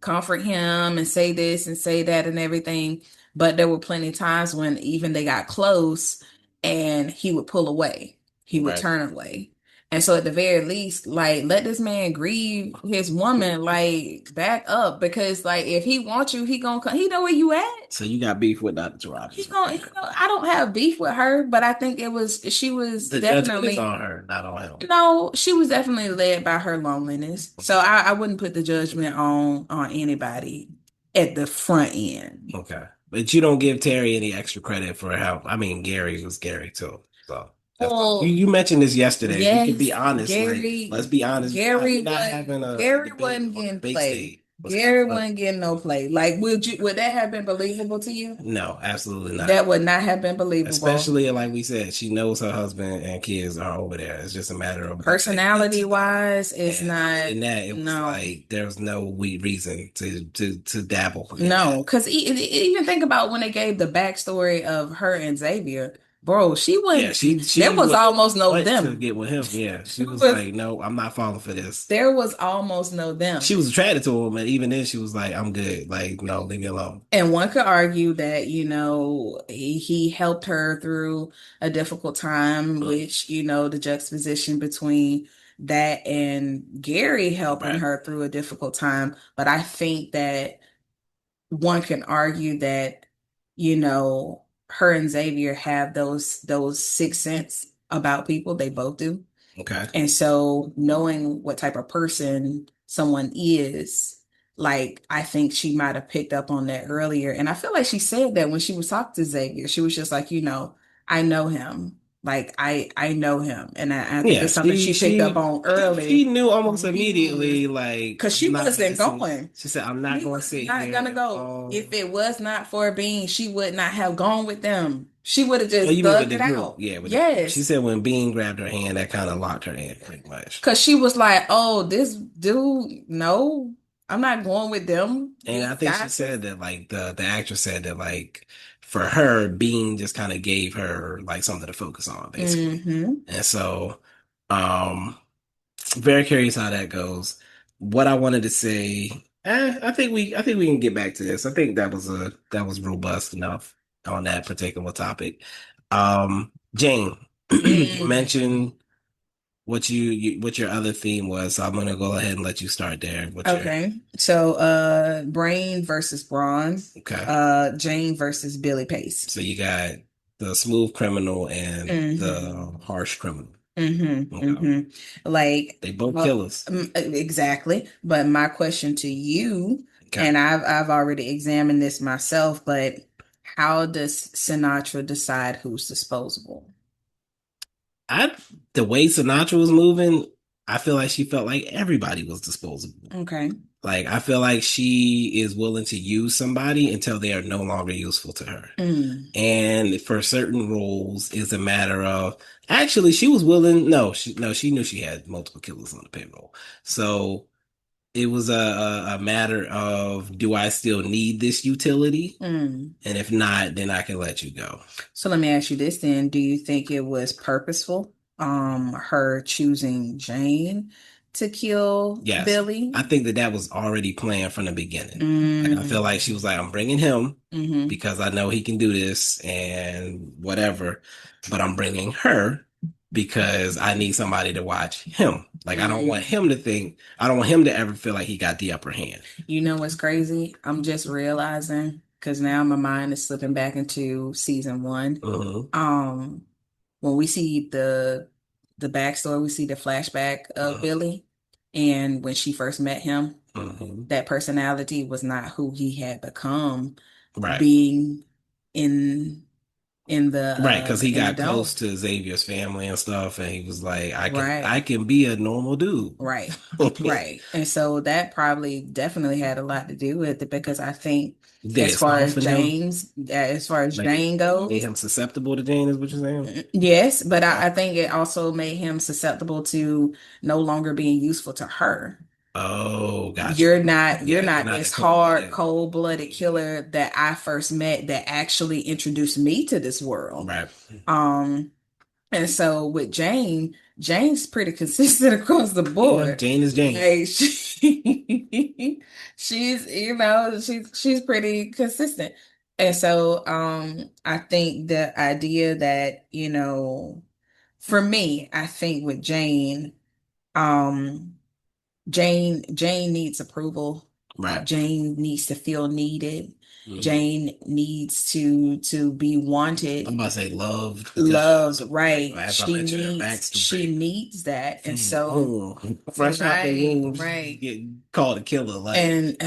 comfort him and say this and say that and everything. But there were plenty of times when even they got close and he would pull away. He would Right. turn away. And so at the very least, like let this man grieve his woman, like back up because like if he wants you, he gonna come. He know where you at. So you got beef with Dr. He Robbins. gonna, I don't have beef with her, but I think she was The judgment is definitely on her, not on him. no, she was definitely led by her loneliness. So I wouldn't put the judgment on anybody at the front end. Okay. But you don't give Terry any extra credit for how, I mean, Gary was Gary too. So. That's all. Well, You mentioned this yesterday. We could be yes, honest. Like, let's be honest. We're not having a Gary debate wasn't on getting debate played. stage. What's kind Gary of wasn't getting no play. Like, would that have been believable to you? no, absolutely not. That would not have been believable. Especially like we said, she knows her husband and kids are over there. It's just a matter of when they get Personality to them. wise, it's And other not. than that, it was No, like there was no reason to dabble in that. no, because even think about when they gave the backstory of her and Xavier, bro. She Yeah, wasn't. There she was would almost no want to them. get with him. Yeah, she There was was like, no, I'm not falling for this. there was almost no She them. was attracted to him, and even then, she was like, I'm good. Like, no, leave me alone. And one could argue that, he helped her through a difficult time, Mm, which, the juxtaposition between that and Gary helping right. her through a difficult time. But I think that one can argue that, her and Xavier have those sixth sense about people. They both do. Okay. And so knowing what type of person someone is, like I think she might have picked up on that earlier. And I feel like she said that when she was talking to Xavier, she was just like, I know him. Like I know him. And I think Yeah, it's something she picked up on she early. knew almost Mhm. immediately, like, Cause I'm she not wasn't messing. going. She said, I'm not She going to was sit not here gonna and go. If fall. it was not for Bean, she would not have gone with them. She would have Oh, just you mean with thugged the it group? out. Yeah, with the group. She Yes. said when Bean grabbed her hand, that kind of locked her in, pretty much. Cause she was like, "Oh, this dude, no, I'm not going with them. And These I think she guys." said that, like, the actress said that, like, for her, Bean just kind of gave her like something to focus on, basically. Mm-hmm. And so, um, very curious how that goes. What I wanted to say, I think we can get back to this. I think that was robust enough on that particular topic. Jane, you Mm. mentioned what your other theme was, so I'm gonna go ahead and let you start there. What's your Okay. So, Brain versus Brawn, okay? Jane versus Billy Pace. So you got the smooth criminal and Mm-hmm. the harsh criminal. Mm-hmm. Okay. Mm-hmm. Like, They both well, killers. exactly. But my question to you, Okay. and I've already examined this myself, but how does Sinatra decide who's disposable? I the way Sinatra was moving, I feel like she felt like everybody was disposable. Okay. Like I feel like she is willing to use somebody until they are no longer useful to her. Mm. And for certain roles, it's a matter of actually she was willing. No, she knew she had multiple killers on the payroll. So it was a matter of do I still need this utility? Mm. And if not, then I can let you go. So let me ask you this then. Do you think it was purposeful, her choosing Jane to kill Yes, Billy? I think that was already planned from the beginning. Like I feel like she Mm. was like, I'm bringing him Mm-hmm. because I know he can do this and whatever, but I'm bringing her because I need somebody to watch him. Like I don't want Mm. him to think, I don't want him to ever feel like he got the upper hand. You know what's crazy? I'm just realizing because now my mind is slipping back into season one. Hmm. Um, when we see the backstory, we see the flashback of Hmm. Billy, and when she first met him, Hmm. that personality was not who he had become, Right. being in in the Right, because he in the got close dome. to Xavier's family and stuff, and he was like, Right, I can be a normal dude." right, right. And so that probably definitely had a lot to do with it because I think Did it soften him? As far as Like it Jane made goes, him susceptible to Jane, is what you're saying? yes, but Okay. I think it also made him susceptible to no longer being useful to her. Oh, got you. You're Yeah, you're not not this that hard, cold-blooded. cold-blooded killer that I first met that actually introduced me to this world. Right. Um, and so with Jane, Jane's pretty consistent across the Yeah, board. Jane is Jane. Like she's, she's pretty consistent. And so I think the idea that, for me, I think with Jane, um Jane needs approval. Right. Jane needs to feel needed. Hmm. Jane needs to be I'm wanted, about to say loved loved, because, right. as I mentioned, her She backstory. needs that. And so Boom. Fresh out the right, womb, she's right. getting called a killer. Like, And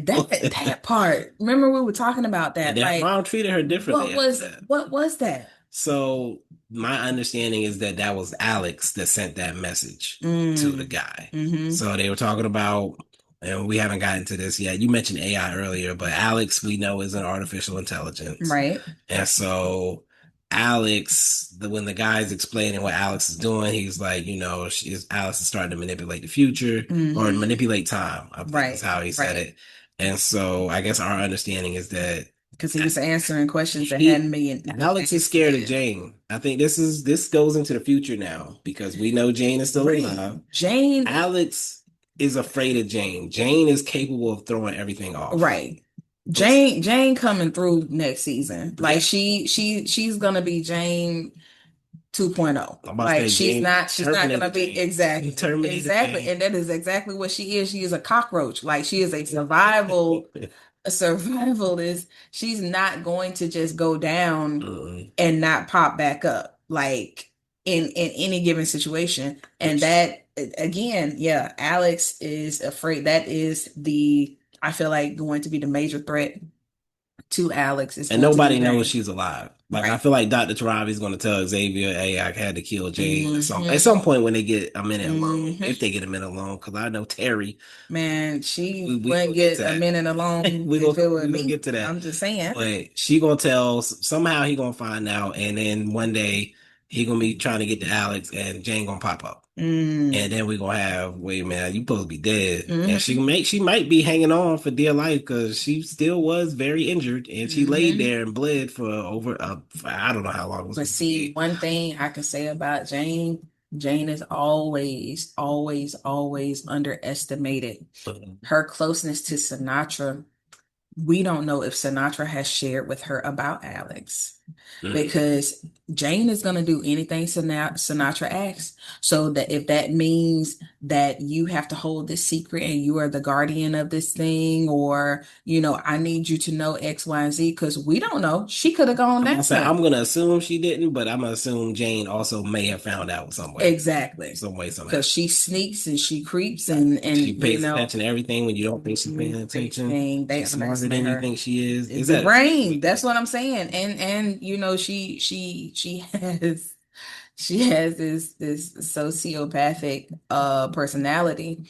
that part, remember we were talking about and that, her like mom treated her differently after that. what was that? So my understanding is that that was Alex that sent that message to the Mm. guy. Hmm. So they were talking about, and we haven't gotten to this yet. You mentioned AI earlier, but Alex we know is an artificial intelligence. Right. And so Alex, when the guy's explaining what Alex is doing, he's like, Alex is starting to manipulate the future or Hmm. manipulate time, I think is Right. how he said Right. it. And so I guess our understanding is that Because he was answering questions that hadn't he been Alex is asked scared of yet. Jane. I think this goes into the future now because we know Jane is still Right. alive. Jane, Alex is afraid of Jane. Jane is capable of throwing everything off. right. And Jane coming through next season. Like yeah, she's gonna be Jane 2.0. I'm about to Like say Jane she's not Terminator gonna be Jane. Terminator exactly. Jane. And that is exactly what she is. She is a cockroach. Like she is a survivalist. She's not going to just go down Mm-mm. and not pop back up. Like in any given situation. And Which that again, yeah, Alex is afraid. That is I feel like going to be the major threat to Alex is and going to be nobody knows Jane. she's alive. Like I Right. feel like Dr. Tarabi's gonna tell Xavier, "Hey, I had to kill Jane." At some Hmm. point when they get a minute alone, if Hmm. they get a minute alone, because I know Terry, Man, she we wouldn't gonna get to get a that. minute alone we if gonna it were we gonna me. get to that. I'm just saying. But she gonna tell somehow he gonna find out, and then one day he gonna be trying to get to Alex, and Jane gonna pop up. Mm. And then we gonna have, wait, man, you supposed to be dead. And Hmm. she might be hanging on for dear life because she still was very injured and she laid Hmm. there and bled for over I don't know how long it was But supposed to see, be. one thing I can say about Jane, Jane is always, always, always underestimated. Her closeness to Sinatra, we don't know if Sinatra has shared with her about Alex Mm. because Jane is going to do anything Sinatra asks. So that if that means that you have to hold this secret and you are the guardian of this thing, or, I need you to know X, Y, and Z, because we don't know. She could have gone I'm down gonna say there. I'm gonna assume she didn't, but I'm gonna assume Jane also may have found out some way, Exactly. some way, Because somehow. she sneaks and she creeps and, She and pays attention to everything when you don't think she's paying attention. everything. They She's smarter underestimate than you her. think she is. Is The that brain, that's what I'm saying. And she has this sociopathic personality.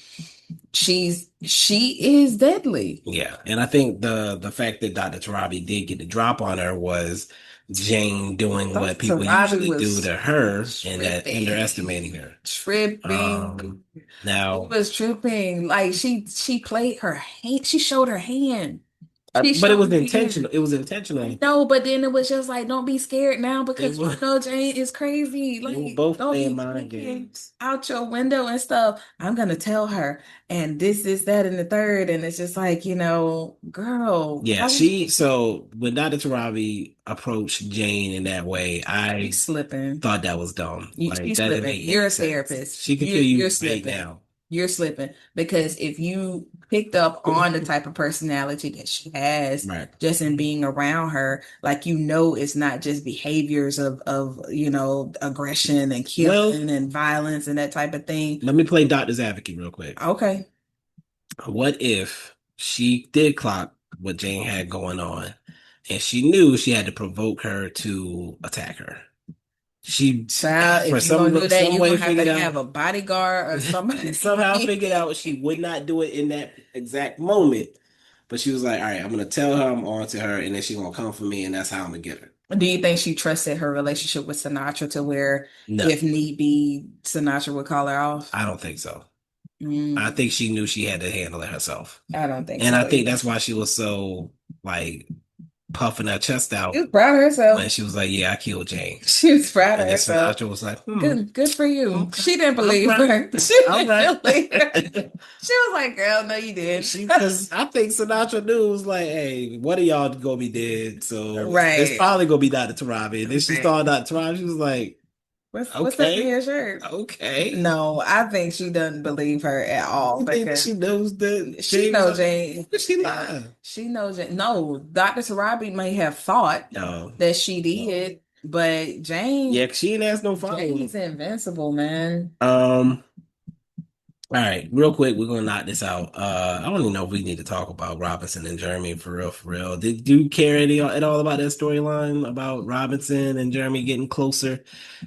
She is deadly. Yeah, and I think the fact that Dr. Tarabi did get the drop on her was Jane doing what Dr. people Robbie usually do to was her and that underestimating tripping. her. Tripping. She Now, was tripping. Like she played her hand. She showed her hand. She but it showed was her hand. intentional. It was intentional. No, but then it was just like, don't be scared now They because were Jane is crazy. they were Like, both don't playing be mind peeking games. out your window and stuff. I'm gonna tell her, and this, that, and the third, and it's just like, girl, Yeah, why would she so when Dr. Tarabi approached Jane in that way, you I slipping? thought that was dumb. Like You that didn't slipping. make You're any a sense. therapist. She could kill You're you right slipping. now. You're slipping because if you picked up on the type of personality that she has Right. just in being around her, like it's not just behaviors of aggression and Well, killing and violence and that type of thing. let me play doctor's advocate real quick. Okay. What if she did clock what Jane had going on and she knew she had to provoke her to attack her? She, Child, for if you're gonna do that, some you're way, gonna have to figured have out, a bodyguard or somehow somebody. figured out she would not do it in that exact moment. But she was like, all right, I'm going to tell her I'm on to her and then she's going to come for me and that's how I'm going to get her. Do you think she trusted her relationship with Sinatra to where, No, if need be, Sinatra would call her off? I don't think so. I Mm, think she knew she had to handle it herself. I don't think And I so think either. that's why she was so like puffing her chest She out was proud of when herself. she was like, yeah, I killed Jane. She was proud of And then herself. Sinatra was like, Good for you. okay, She didn't all believe right, her. She all didn't right. believe her. She was like, girl, no, you didn't. Because I think Sinatra knew was like, hey, one of y'all gonna be dead, so it's Right. probably gonna be Dr. Tarabi. And then she Right. saw Dr. Tarabi, she was like, What's that in okay, your shirt? okay. No, I think she doesn't believe her at all You think that because she knows that she Jane was knows like, Jane. she lied? She knows Jane. No, Dr. Tarabi may have thought No. that she did, but Yeah, 'cause she didn't ask no follow-up. Jane's invincible, man. Um, All right, real quick, we're gonna knock this out. I don't even know if we need to talk about Robinson and Jeremy for real, for real. Did you care at all about that storyline about Robinson and Jeremy getting closer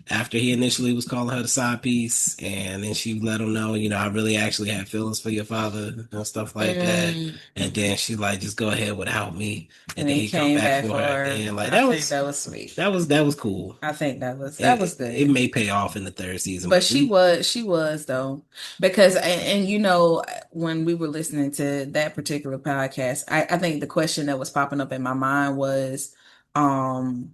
after he initially was calling her the side piece, and then she let him know, I really actually had feelings for your father and stuff like that. Mm, And then she like, just go ahead without me, and and then he he come came back back for for her at the her. end. Like I think that was sweet. that was cool. I think that was It good. may pay off in the third season, But but we she was though, because and when we were listening to that particular podcast, I think the question that was popping up in my mind was, um,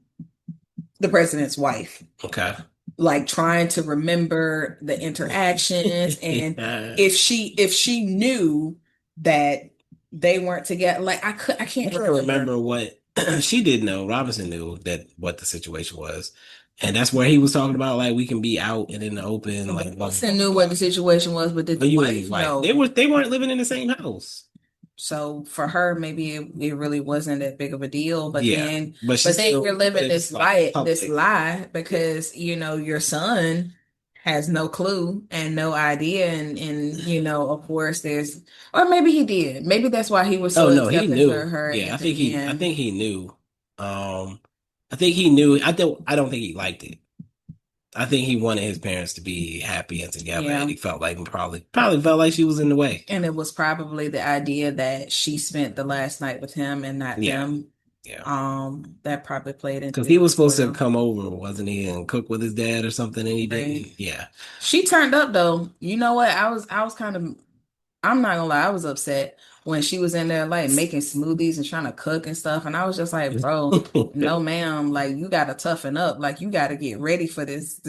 the president's wife, okay. like trying to remember the interactions, and if she knew that they weren't together, like I I can't don't remember. remember what she did know. Robinson knew that what the situation was. And that's where he was talking about like we can be out and in the open, like Wilson knew what the situation was, but did but the you and his wife wife. know? They weren't living in the same house. So for her, maybe it really wasn't that big of a deal. But Yeah. then, But she but then you're still but living it's this like lie, this public. lie, Yeah. because your son has no clue and no idea, and of course there's, or maybe he did. Maybe that's why he was Oh so no, he accepting to knew. her Yeah, at the I end. think he knew. Um I think he knew. I don't think he liked it. I think he wanted his parents to be happy and together, and Yeah. he felt like probably felt like she was in the way. And it was probably the idea that she spent the last night with him and not Yeah, them. yeah. That probably played into Because he it was as supposed to well. come over, wasn't he, and cook with his dad or something, and he Right. didn't. Yeah. She turned up though. You know what? I was kind of, I'm not gonna lie, I was upset when she was in there like making smoothies and trying to cook and stuff. And I was just like, bro, no ma'am, like you gotta toughen up. Like you gotta get ready for this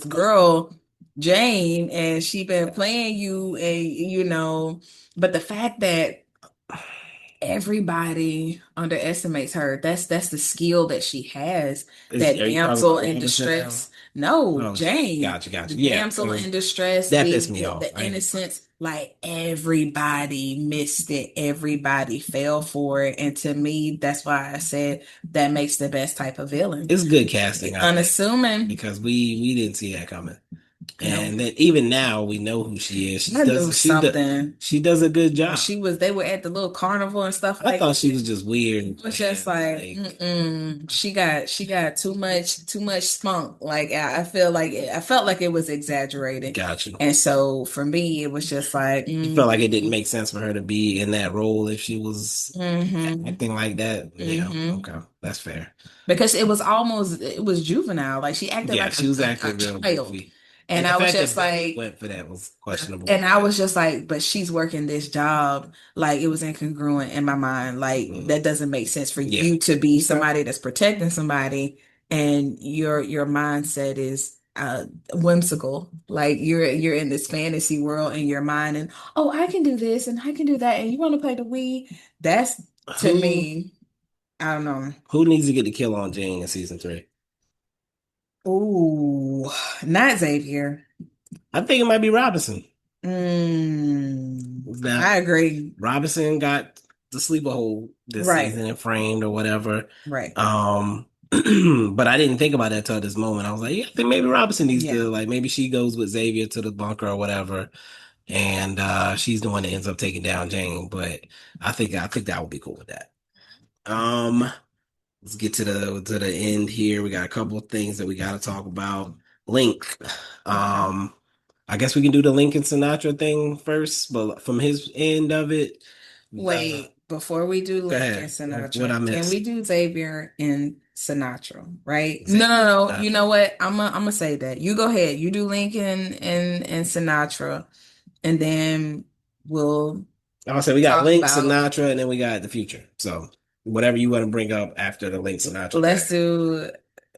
girl, Jane, and she been playing you, and but the fact that everybody underestimates her. That's the skill that she has. That Are you talking damsel about in Robinson now? distress. No, Oh, Jane. gotcha. The Yeah, damsel in distress, that pissed me off. the innocence, like everybody missed it. Everybody fell for it. And to me, that's why I said that makes the best type of villain. It's good casting, I think, Unassuming. because we didn't see that coming. No. And then even now we know who she is. I knew something. She does a good When job. they were at the little carnival and stuff I like thought she that. was just weird Was just and like, like mm-mm. She got too much spunk. Like I feel like I felt like it was exaggerated, gotcha. and so for me, it was just like, You felt like it didn't make sense for her to be in that role if she was mm-hmm, acting like that. Yeah, mm-hmm. okay, that's fair. Because it was juvenile. Like she acted Yeah, like she was a acting real child, goofy, and and the I was fact just that Betty like, went for that was questionable. and I was just like, but she's working this job. Like it was incongruent in my mind. Like Mm. that doesn't make sense for Yeah, you to be okay. somebody that's protecting somebody, and your mindset is whimsical. Like you're in this fantasy world in your mind, and oh, I can do this and I can do that, and you want to play the Wii. That's, to Who me, I don't know. who needs to get the kill on Jane in season 3? Ooh, not Xavier. I think it might be Robinson. I That agree. Robinson got the sleeper hold this Right, season and framed or whatever. right. Um, but I didn't think about that till this moment. I was like, yeah, I think maybe Robinson needs Yeah. to like maybe she goes with Xavier to the bunker or whatever, and she's the one that ends up taking down Jane. But I think that would be cool with that. Um, let's get to the end here. We got a couple of things that we got to talk about. Link. Okay. Um, I guess we can do the Lincoln Sinatra thing first, but from his end of it, Wait, before we do go Link and ahead. What I Sinatra, can we missed? do Xavier and Sinatra? Right? No, Xavier no, no. You Sinatra. know what? I'm gonna say that. You go ahead. You do Lincoln and Sinatra, and then we'll I'll say we got talk Link, about. Sinatra, and then we got the future. So whatever you want to bring up after the Link Sinatra Let's thing. do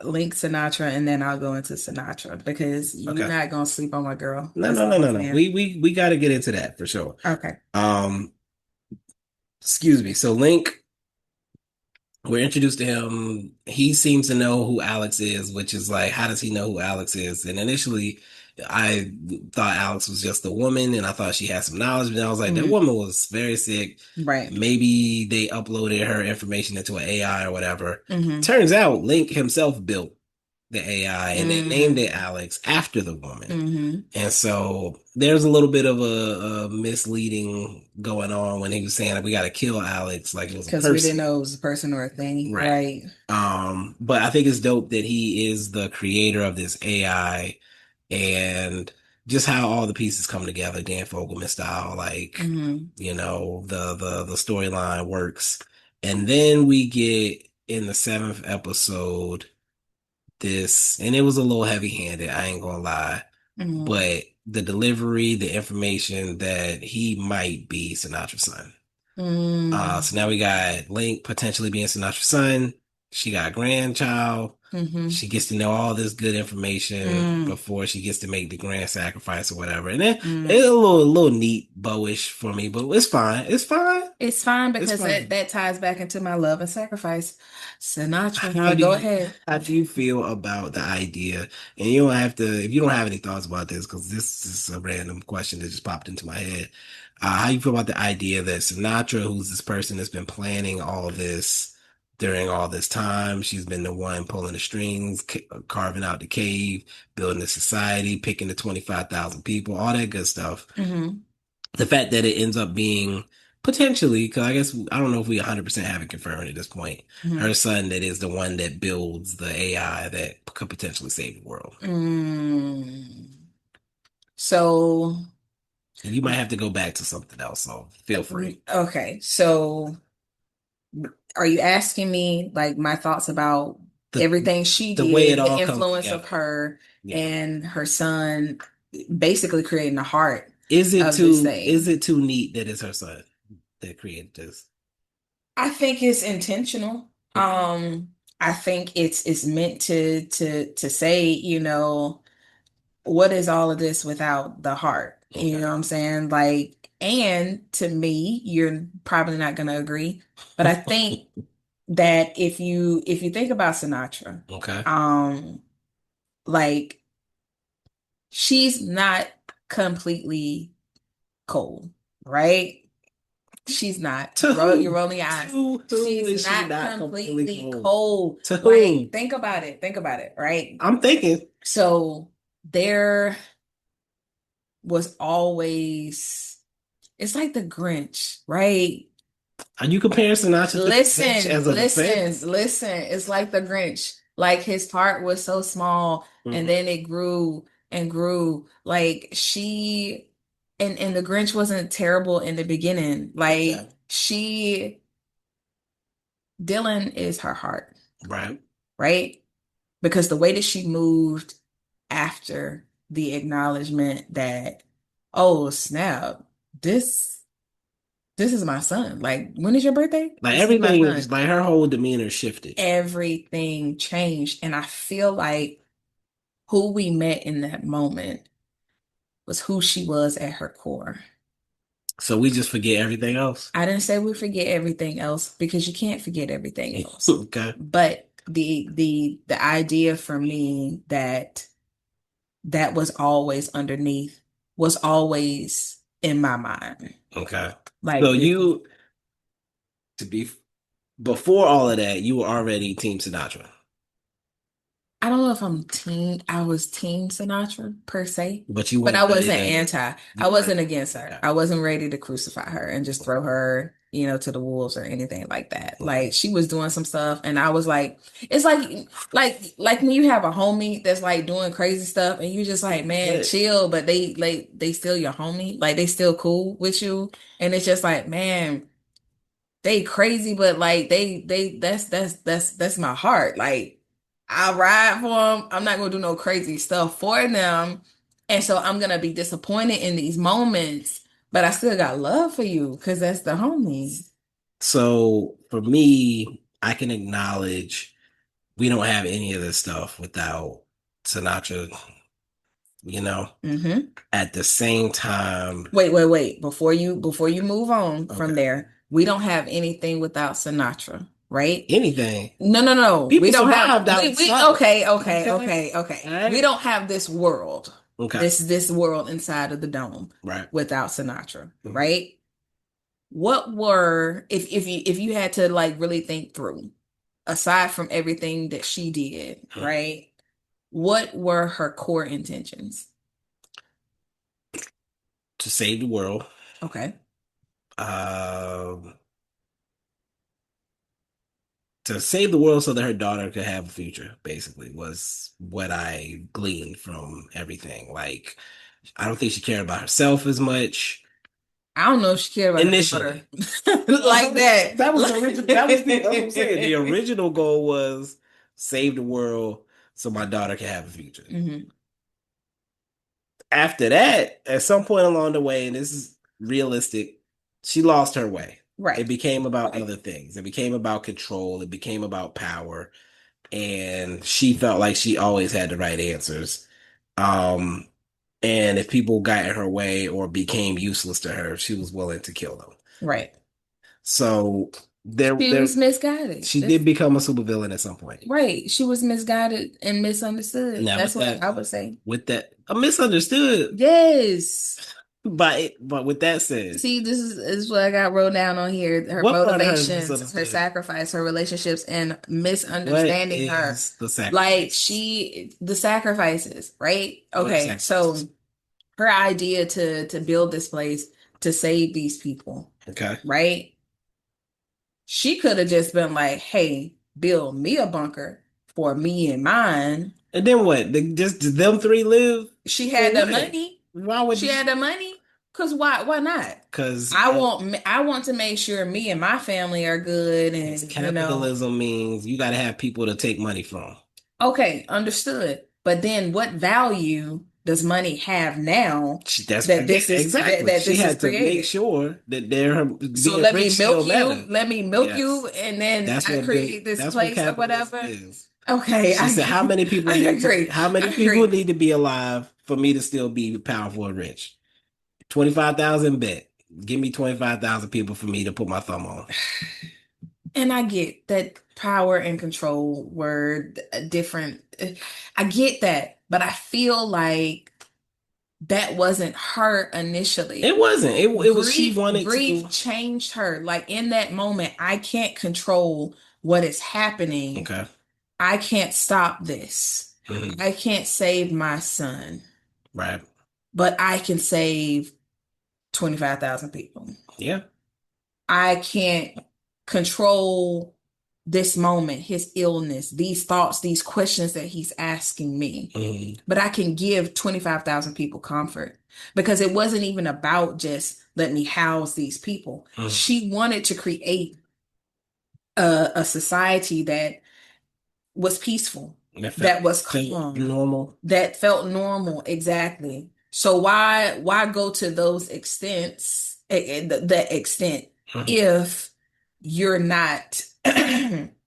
Link Sinatra, and then I'll go into Sinatra because you're Okay. not gonna sleep on my girl. No, That's no, all no, I'm no, no. saying. We got to get into that for sure. Okay. Um, excuse me. So Link, we're introduced to him. He seems to know who Alex is, which is like, how does he know who Alex is? And initially, I thought Alex was just a woman, and I thought she had some knowledge. But I was like, that Mhm. woman was very sick. Right. Maybe they uploaded her information into an AI or whatever. Hmm. Turns out, Link himself built the AI, and they named it Mm. Alex after the woman. Mm-hmm. And so there's a little bit of a misleading going on when he was saying that we got to kill Alex like it was a Because we didn't person. know it was a person or a thing, Right. right? But I think it's dope that he is the creator of this AI and just how all the pieces come together, Dan Fogelman style, like, Mm-hmm. the storyline works. And then we get in the seventh episode this, and it was a little heavy handed, I ain't gonna lie, Mm-hmm. but the delivery, the information that he might be Sinatra's son. So now we got Link potentially being Sinatra's son. She got a grandchild. Mm-hmm. She gets to know all this good information Mm-hmm. before she gets to make the grand sacrifice or whatever. And then it's Mm. a little neat, bowish for me, but it's fine. It's fine. It's fine It's because fine. that ties back into my love and sacrifice. Sinatra, How but do go you ahead. how do you feel about the idea? And you don't have to if you don't have any thoughts about this, because this is a random question that just popped into my head. How you feel about the idea that Sinatra, who's this person that's been planning all of this during all this time, she's been the one pulling the strings, carving out the cave, building the society, picking the 25,000 people, all that good stuff. Mm-hmm. The fact that it ends up being potentially, because I guess I don't know if we 100% have it confirmed at this point, Mm-hmm. her son that is the one that builds the AI that could potentially save the world. Mm. So, And you might have to go back to something else, so feel free. okay. So, are you asking me like my thoughts about The everything she the way it did, the all comes influence of together. her Yeah. and her son basically creating the heart Is it of this too is thing? it too neat that it's her son that created this? I think it's intentional. Okay. I think it's meant to say, what is all of this without the heart? You Okay. know what I'm saying? Like, and to me, you're probably not gonna agree, but I think that if you think about Sinatra, Okay. um, like she's not completely cold, right? She's not. To You're whom? rolling your eyes. To whom She's is she not not completely completely whole? cold. To Like, whom? think about it. Think about it, right? I'm thinking. So there was always, it's like the Grinch, right? Are you comparing Sinatra to the Grinch Listen, as a listen, defense? listen. It's like the Grinch. Like his heart was so small and Mhm. then it grew and grew. Like she and the Grinch wasn't terrible in the beginning. Okay. Like Dylan is her heart, Right. right? Because the way that she moved after the acknowledgement that, oh snap, this this is my son. Like, when is your birthday? Like This is my everything, son. like her whole demeanor shifted. Everything changed. And I feel like who we met in that moment was who she was at her core. So we just forget everything else. I didn't say we forget everything else because you can't forget everything else. Okay. But the idea for me that that was always underneath was always in my mind. Okay. So Like this, you, to be before all of that, you were already Team Sinatra, I don't know if I was team Sinatra per se, but you but I weren't ready wasn't to. anti. I You weren't. wasn't against her. Okay. I wasn't ready to crucify her and just throw her, to the wolves or anything like that. Okay. Like she was doing some stuff and I was like, it's like when you have a homie that's like doing crazy stuff and you just like, man, But chill, but they still your homie. Like they still cool with you. And it's just like, man, they crazy, but like that's my heart. Like I'll ride for them. I'm not gonna do no crazy stuff for them, and so I'm gonna be disappointed in these moments. But I still got love for you because that's the homies. so for me, I can acknowledge we don't have any of this stuff without Sinatra, you know. Hmm. At the same time, Wait. Before you move on from okay. there, we don't have anything without Sinatra, right? Anything. No. We People don't have survived we outside. Okay. All okay. We right. don't have this world. Okay. This world inside of the dome Right. without Sinatra, Mhm. right? What were if you had to like really think through, aside from everything that she did, Mhm. right? What were her core intentions? To save the world. Okay. Um, to save the world so that her daughter could have a future, basically, was what I gleaned from everything. Like, I don't think she cared about herself as much I don't know if she cared about her daughter initially. like that. That was the original. That's what I'm saying. The original goal was save the world so my daughter can have a future. Mhm. After that, at some point along the way, and this is realistic, she lost her way. It Right. became about other things. It became about control. It became about power. And she felt like she always had the right answers. Um, and if people got in her way or became useless to her, she was willing to kill them. Right. So She was misguided. she did become a supervillain at some point. Right. She was misguided and misunderstood. Now That's what I would say. with that, misunderstood. Yes. But with that said, See, this is what I got wrote down on here. Her what part of her is motivations, her misunderstood? sacrifice, her relationships, and What misunderstanding her. is the sacrifice? Like the sacrifices, right? Okay, so Sacrifices? her idea to build this place to save these people, Okay. right? She could have just been like, "Hey, build me a bunker for me and mine." And then what? Just them three live She for had the what? money. Why would She had the money. Cause why not? Because I want to make sure me and my family are good and capitalism means you got to have people to take money from. okay, understood. But then what value does money have now That's that this is exactly. that She this is had to make created? sure that their So being let me rich still milk you, matter. let me milk Yes, you, and then I create this that's what place or capitalism whatever. is. Okay, She said, I agree. how many I people agree. need to be alive for me to still be powerful and rich? 25,000 bet. Give me 25,000 people for me to put my thumb on. And I get that power and control were different. I get that, but I feel like that wasn't her initially. It wasn't. It was she Grief, wanted grief to. changed her. Like in that moment, I can't control what is happening. Okay. I can't stop this. Mhm. I can't save my son, Right. but I can save 25,000 people. Yeah. I can't control this moment, his illness, these thoughts, these questions that he's asking me. Mhm. But I can give 25,000 people comfort because it wasn't even about just let me house these people. Mhm. She wanted to create a society that was peaceful, That that was felt calm, normal. that felt normal. Exactly. So why go to those extents, the extent Mhm. if you're not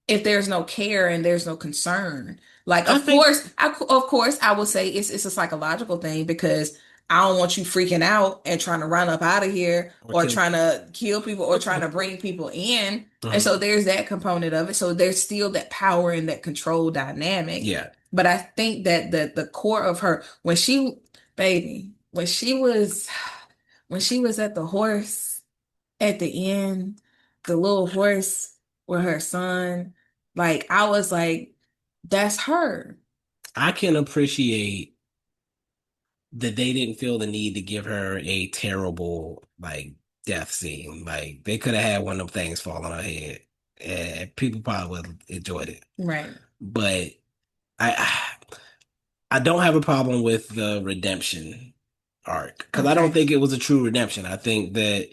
if there's no care and there's no concern? Like I think of course I will say it's a psychological thing because I don't want you freaking out and trying to run up out of here or or kill. trying to kill people or trying to bring people in. And Mhm. so there's that component of it. So there's still that power and that control dynamic. Yeah. But I think that the core of her baby, when she was at the horse at the end, the little horse with her son, like I was like, that's her. I can appreciate that they didn't feel the need to give her a terrible like death scene. Like they could have had one of them things fall on her head, and people probably would have enjoyed it. Right. But I I don't have a problem with the redemption arc because I don't Okay. think it was a true redemption. I think that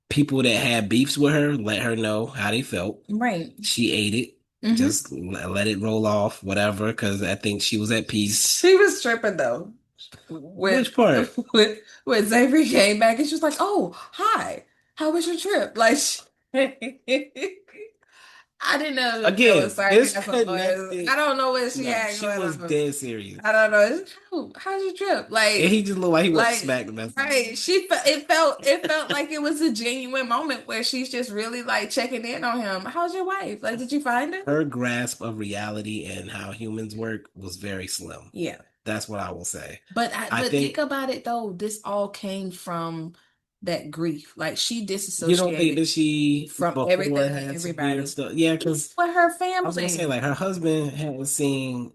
people that had beefs with her let her know how they felt. Right. She ate it. Hmm. Just let it roll off, whatever, because I think she was at peace. She was tripping though. When Which part? when Xavier came back and she was like, "Oh, hi. How was your trip?" Like I didn't know if there was Again, it's sarcasm or connected. I don't know what she No, had she going was on. dead serious. I don't know. How's your trip? And he just looked like he wasn't Like, smacked the mess up. right. It felt like it was a genuine moment where she's just really like checking in on him. How's your wife? Like, did you find her? Her grasp of reality and how humans work was very slim. Yeah. That's what I will say. I But think think about it though. This all came from that grief. Like she you don't think disassociated that she from before everything and had some weird everybody stuff. Yeah, because with her I was gonna say family. like her husband hadn't seen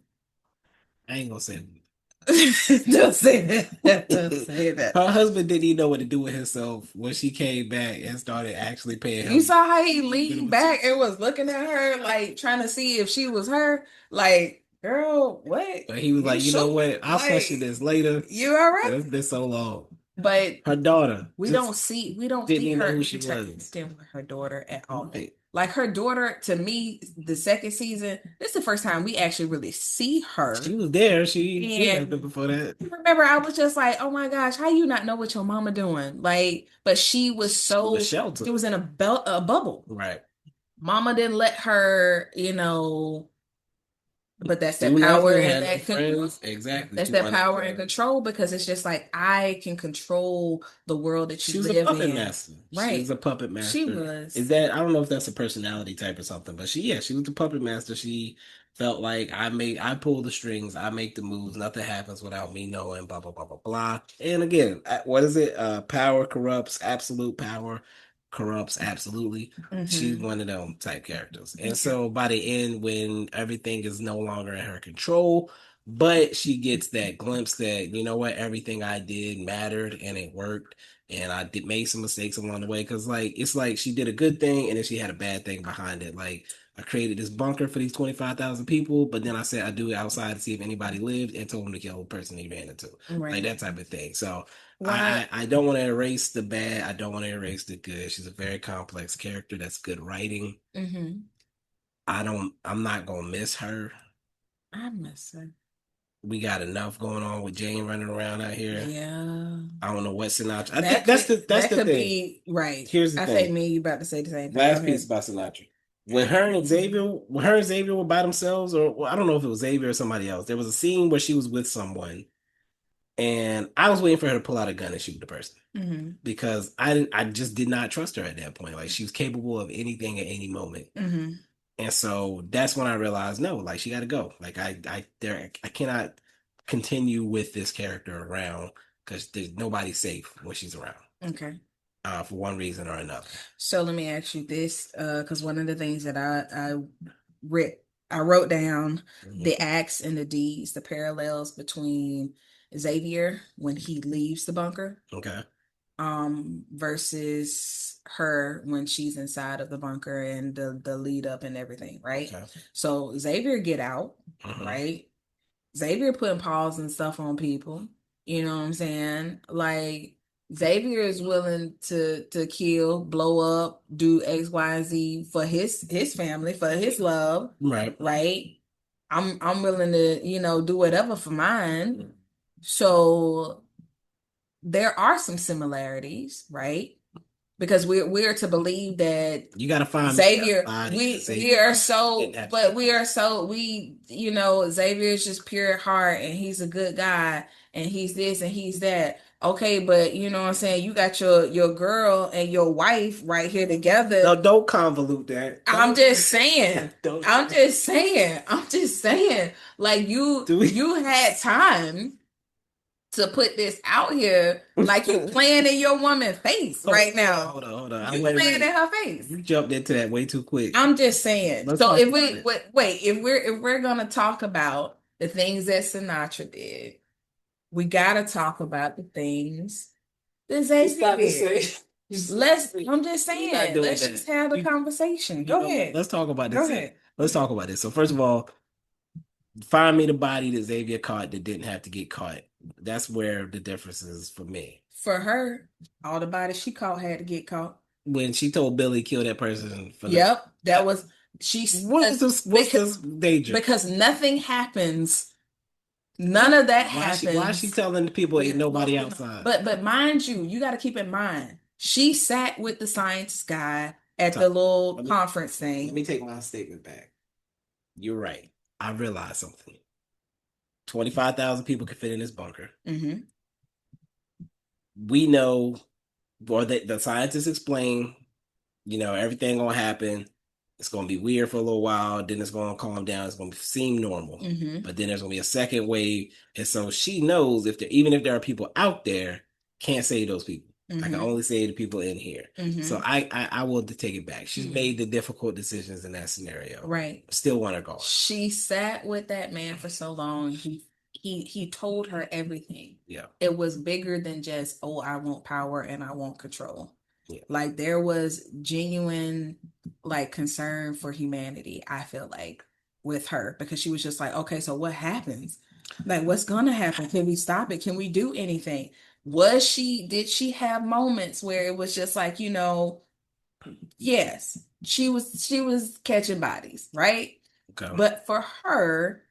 I ain't gonna say it. Don't say that. Don't say that. Her husband didn't even know what to do with himself when she came back and started actually paying You him saw how he leaned back and was looking at her, like trying to see if she was her. Like, girl, what? But he was You like, you know sure? what? I'll question Like, this later. you all right? It's been so long. But Her daughter we just don't didn't see even know her who she was. interacting with her daughter at all. Right. Like her daughter, to me, the second season, this is the first time we actually really see her. She was there. She had been And before that. remember, I was just like, oh my gosh, how you not know what your mama doing? Like, but she was The so, shelter. she was in a bubble. Right. Mama didn't let her, but that's that Do power nothing, and had no that control. friends. Exactly. That's She that wanted power and to. control because it's just like I can control the world that She you was a live puppet in. master. She was Right. a puppet She master. Is was. that I don't know if that's a personality type or something, but she was the puppet master. She felt like I pull the strings, I make the moves, nothing happens without me knowing, blah blah blah blah blah. And again, what is it? Power corrupts, absolute power corrupts absolutely. She's Hmm. one of them type characters. And so by the end, when everything is no longer in her control, but she gets that glimpse that, you know what, everything I did mattered and it worked and I did made some mistakes along the way because like it's like she did a good thing and then she had a bad thing behind it. Like I created this bunker for these 25,000 people, but then I said I do it outside to see if anybody lived and told them to kill the person they ran into, like Right. that type of thing. So Why? I don't want to erase the bad. I don't want to erase the good. She's a very complex character. That's good writing. Hmm. I'm not gonna miss her. I miss her. We got enough going on with Jane running around out here. Yeah. I don't know what Sinatra. I think That could that's that the could thing. be right. Here's the I think thing. me and you about to say the same thing. Go Last piece ahead. about Sinatra. When her and Xavier were by themselves, or well, I don't know if it was Xavier or somebody else. There was a scene where she was with someone, and I was waiting for her to pull out a gun and shoot the person Hmm. because I just did not trust her at that point. Like she was capable of anything at any moment. Hmm. And so that's when I realized, no, like she got to go. Like I cannot continue with this character around because there's nobody safe when she's around. Okay. For one reason or another. So let me ask you this, because one of the things that read, I wrote down Mhm. the acts and the deeds, the parallels between Xavier when he leaves the bunker, Okay. versus her when she's inside of the bunker and the lead up and everything, right? Okay. So Xavier get out, Mhm. right? Xavier putting paws and stuff on people. You know what I'm saying? Like Xavier is willing to kill, blow up, do X, Y, and Z for his family, for his love, Right. right? I'm willing to, do whatever for mine. So there are some similarities, right? Because we're to believe that You got to find me Xavier, outside we say we are didn't so, have to but kill. we are so Xavier is just pure heart and he's a good guy and he's this and he's that. Okay, but you know what I'm saying? You got your girl and your wife right here No, together. don't convolute that. I'm Don't. just saying. Don't. I'm just saying. I'm just saying. Like Do we? you had time to put this out here like you playing in your woman's face right now. Hold on. You Wait a playing in minute. her face. You jumped into that way too quick. I'm just saying. Let's So talk if about we it. wait, if we're gonna talk about the things that Sinatra did, we gotta talk about the things that Xavier did. Let's. I'm just We're not saying. doing Let's that. just have the conversation. You Go know what? ahead. Let's talk about Go this. ahead. Let's talk about this. So first of all, find me the body that Xavier caught that didn't have to get caught. That's where the difference is for me. For her, all the bodies she caught had to get caught. When she told Billy kill that person for the Yep, that was she's what's this? What's this danger? because nothing happens. None of that Why is she happens. telling the people ain't nobody outside? But mind you, you got to keep in mind, she sat with the science guy at the So, little let me conference let thing. me take my statement back. You're right. I realized something. 25,000 people can fit in this bunker. Hmm. We know, or the scientists explain, everything gonna happen. It's gonna be weird for a little while, then it's gonna calm down, it's gonna seem normal. Hmm. But then there's gonna be a second wave. And so she knows even if there are people out there, can't save those people. I can Hmm. only save the people in here. So Hmm. I will take it back. She's made the difficult decisions in that scenario. Right. Still want her gone. She sat with that man for so long. he told her everything. Yeah. It was bigger than just, oh, I want power and I want control. Yeah. Like there was genuine like concern for humanity, I feel like, with her, because she was just like, okay, so what happens? Like what's gonna happen? Can we stop it? Can we do anything? Did she have moments where it was just like, yes, she was catching bodies, right? Okay. But for her,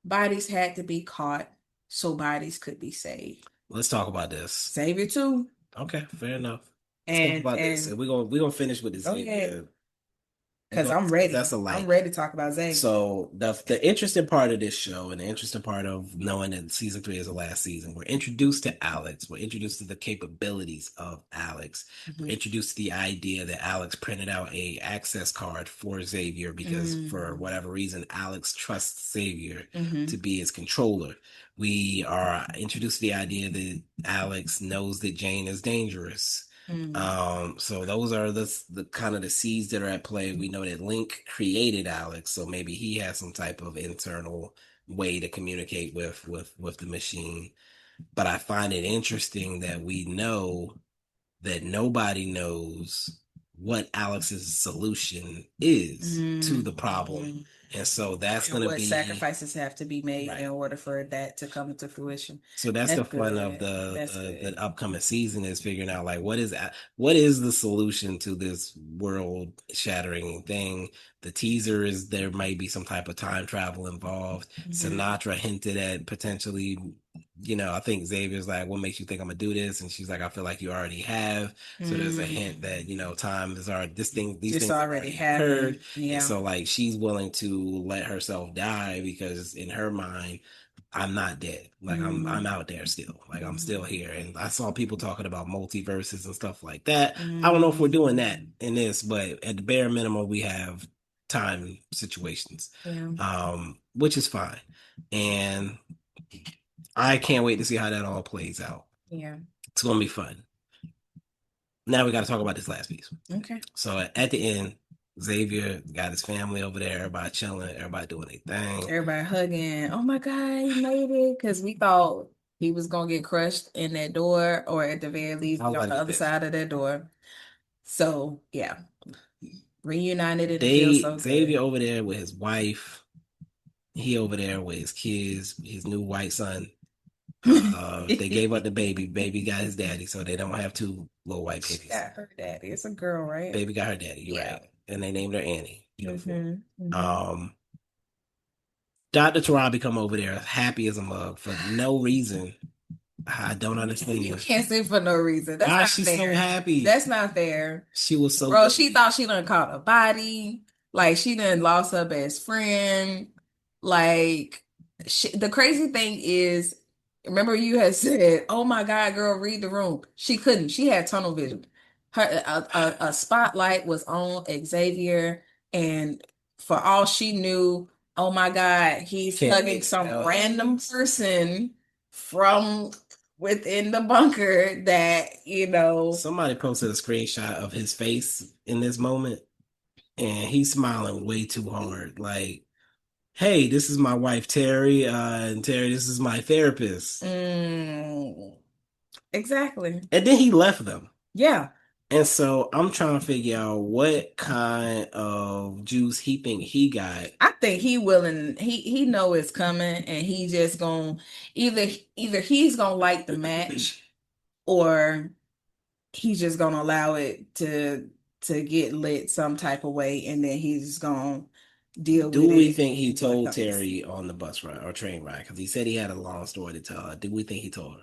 bodies had to be caught so bodies could be saved. Let's talk about this. Savior too. Okay, fair enough. Let's talk And about this. And and we're gonna finish with this okay, game. because I'm That's ready. a I'm like. ready to talk about Zay. So the interesting part of this show and the interesting part of knowing that season three is the last season, we're introduced to Alex. We're introduced to the capabilities of Alex. We're Mhm. introduced to the idea that Alex printed out a access card for Xavier because for Mhm. whatever reason, Alex trusts Xavier to Mhm. be his controller. We are introduced to the idea that Alex knows that Jane is dangerous. Mhm. So those are the kind of the seeds that are at play. We know that Link created Alex, so maybe he has some type of internal way to communicate with the machine. But I find it interesting that we know that nobody knows what Alex's solution is to the problem. Mhm. And so that's And going to what be sacrifices have to be made in right. order for that to come into fruition. So that's the That's fun of good. That's the good. upcoming season is figuring out like what is the solution to this world shattering thing. The teaser is there might be some type of time travel involved. Mhm. Sinatra hinted at potentially, I think Xavier's like, what makes you think I'm gonna do this? And she's like, I feel like you already have. So there's a hint Mm. that, time is already these Just things have already already occurred. happened. And Yeah. so like she's willing to let herself die because in her mind I'm not dead. Like I'm Mhm. out there still. Like I'm still Mhm. here. And I saw people talking about multiverses and stuff like that. I don't know if we're doing that Mhm. in this, but at the bare minimum, we have time situations, Yeah. which is fine. And I can't wait to see how that all plays out. Yeah. It's gonna be fun. Now we got to talk about this last piece. Okay. So at the end, Xavier got his family over there, everybody chilling, everybody doing their thing. Everybody hugging. Oh my God, he made it. Because we thought he was going to get crushed in that door, or at the very least, I was be on about to the get other this. side of that door. So, yeah, reunited and it feels They so Xavier good. over there with his wife. He over there with his kids, his new white son. They gave up the baby. Baby got his daddy, so they don't have two little white She babies. got her daddy. It's a girl, right? Baby got her daddy. You're Yeah. right, and they named her Annie. Beautiful. Mm-hmm. Mm-hmm. Um, Dr. Tarabi come over there happy as a mug for no reason. I don't You understand. can't sing for no reason. That's Why is not she so fair. happy? That's not fair. She was so Bro, good. she thought she done caught a body. Like she done lost her best friend. Like the crazy thing is, remember you had said, "Oh my God, girl, read the room." She couldn't. She had tunnel vision. A spotlight was on Xavier, and for all she knew, oh my God, he's hugging some random person from within the bunker that, Somebody posted a screenshot of his face in this moment, and he's smiling way too hard. Like, hey, this is my wife Terry, and Terry, this is my therapist. Mm, exactly. And then he left them. Yeah. And so I'm trying to figure out what kind of juice he think he got. I think he know it's coming and he just gonna either either he's gonna light the match or he's just gonna allow it to get lit some type of way and then he's gonna deal Do with we it think he when it told comes. Terry on the bus ride or train ride? Because he said he had a long story to tell her. Do we think he told her?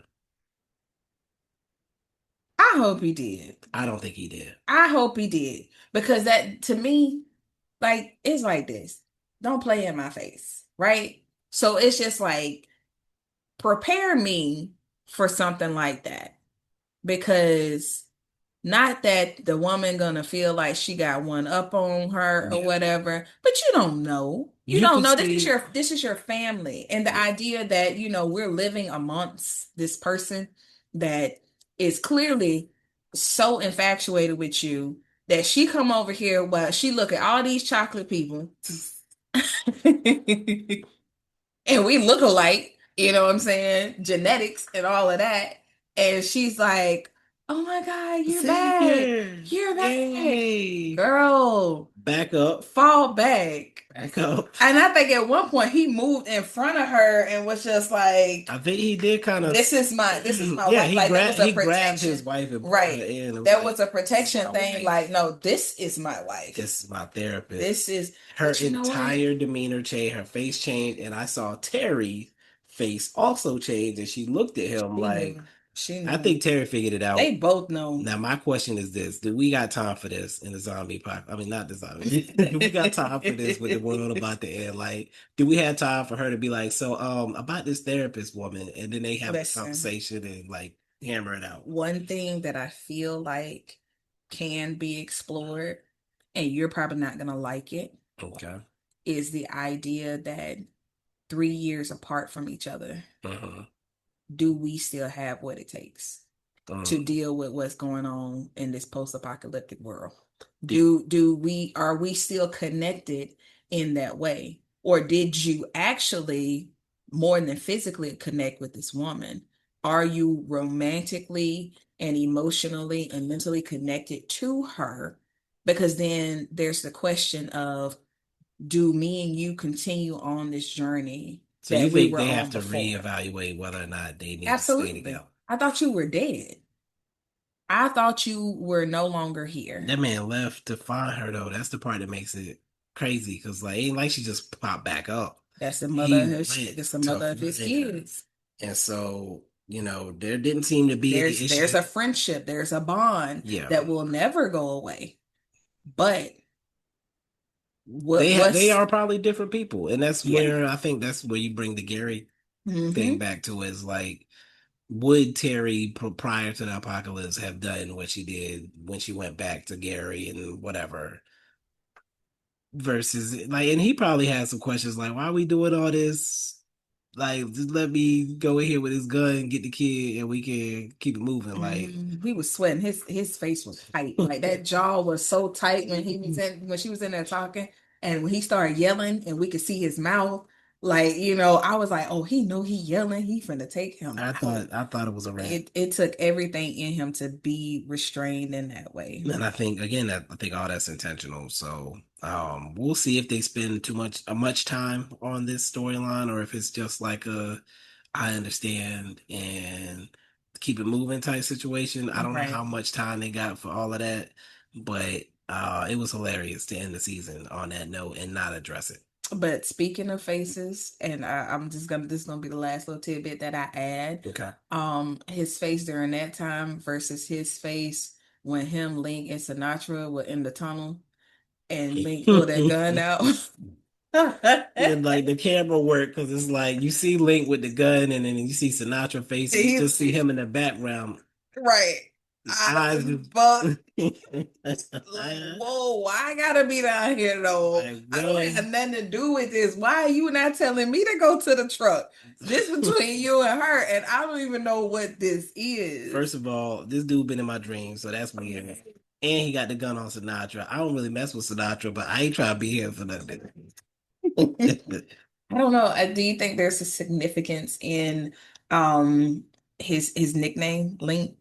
I hope he did. I don't think he did. I hope he did. Because that to me, like, it's like this. Don't play in my face, right? So it's just like prepare me for something like that. Because not that the woman gonna feel like she got one up on her or Yeah. whatever, but you don't know. You You don't could know. see. This is your family. And the idea that, we're living amongst this person that is clearly so infatuated with you that she come over here while she look at all these chocolate people and we look alike. You know what I'm saying? Genetics and all of that. And she's like, oh my God, you're back. Savior. You're back. Yay. Girl, Back up. fall back. Back up. And I think at one point he moved in front of her and was just like, I think he did kind of. this is my Yeah, wife. Like that was a he grabbed protection. his wife and brought her Right. in. It was That like, was a this is protection my thing. wife. Like, no, this is my wife. This is my therapist. This is, Her but you know what? entire demeanor changed, her face changed, and I saw Terry's face also change, and she looked at him She like, knew. She I knew. think Terry figured it They out. both know. Now, my question is this: do we got time for this in the zombie pop? I mean, not the zombie. Do we got time for this with the world about to end? Like, do we have time for her to be like, so, about this therapist woman, and then they have a Listen, conversation and like hammer it out? one thing that I feel like can be explored, and you're probably not gonna like it, Okay. is the idea that 3 years apart from each other, Uh-huh. do we still have what it takes to Um, deal with what's going on in this post-apocalyptic world? do, Do we are we still connected in that way? Or did you actually more than physically connect with this woman? Are you romantically and emotionally and mentally connected to her? Because then there's the question of, do me and you continue on this journey so you that we think were they have on to before? reevaluate whether or not they need to stay Absolutely. together? I thought you were dead. I thought you were no longer here. That man left to find her though. That's the part that makes it crazy because like ain't like she just popped back up. That's the mother of He his, went that's the to mother of his find her, kids. and so there didn't seem to be any There's issue. a friendship, there's a bond Yeah, that will never go away. But they what's are probably different people, and that's yeah. where I think that's where you bring the Gary thing Hmm. back to is like would Terry prior to the apocalypse have done what she did when she went back to Gary and whatever versus like and he probably had some questions like why are we doing all this like just let me go in here with his gun and get the kid and we can keep it moving like He was sweating. His face was tight. Like that jaw was so tight when she was in there talking, and when he started yelling, and we could see his mouth. Like, I was like, oh, he know he yelling. He finna take him out. I thought it was a wrap. It took everything in him to be restrained in that way. And I think again that I think all that's intentional. So we'll see if they spend too much time on this storyline or if it's just like a I understand and keep it moving type situation. I don't know how Right. much time they got for all of that, but it was hilarious to end the season on that note and not address it. But speaking of faces, and this is gonna be the last little tidbit that I add. Okay. His face during that time versus his face when him, Link, and Sinatra were in the tunnel and Link pulled that gun out. And like the camera work because it's like you see Link with the gun and then you see Sinatra face and you just He's see him in the background. right. I Eyes was just- like, whoa, why I gotta be down here though? like, I don't bro. have nothing to do with this. Why are you not telling me to go to the truck? This between you and her, and I don't even know what this First is. of all, this dude been in my dreams, so that's weird. And he got the gun on Sinatra. I don't really mess with Sinatra, but I ain't trying to be here for nothing. I don't know. Do you think there's a significance in um his nickname, Link?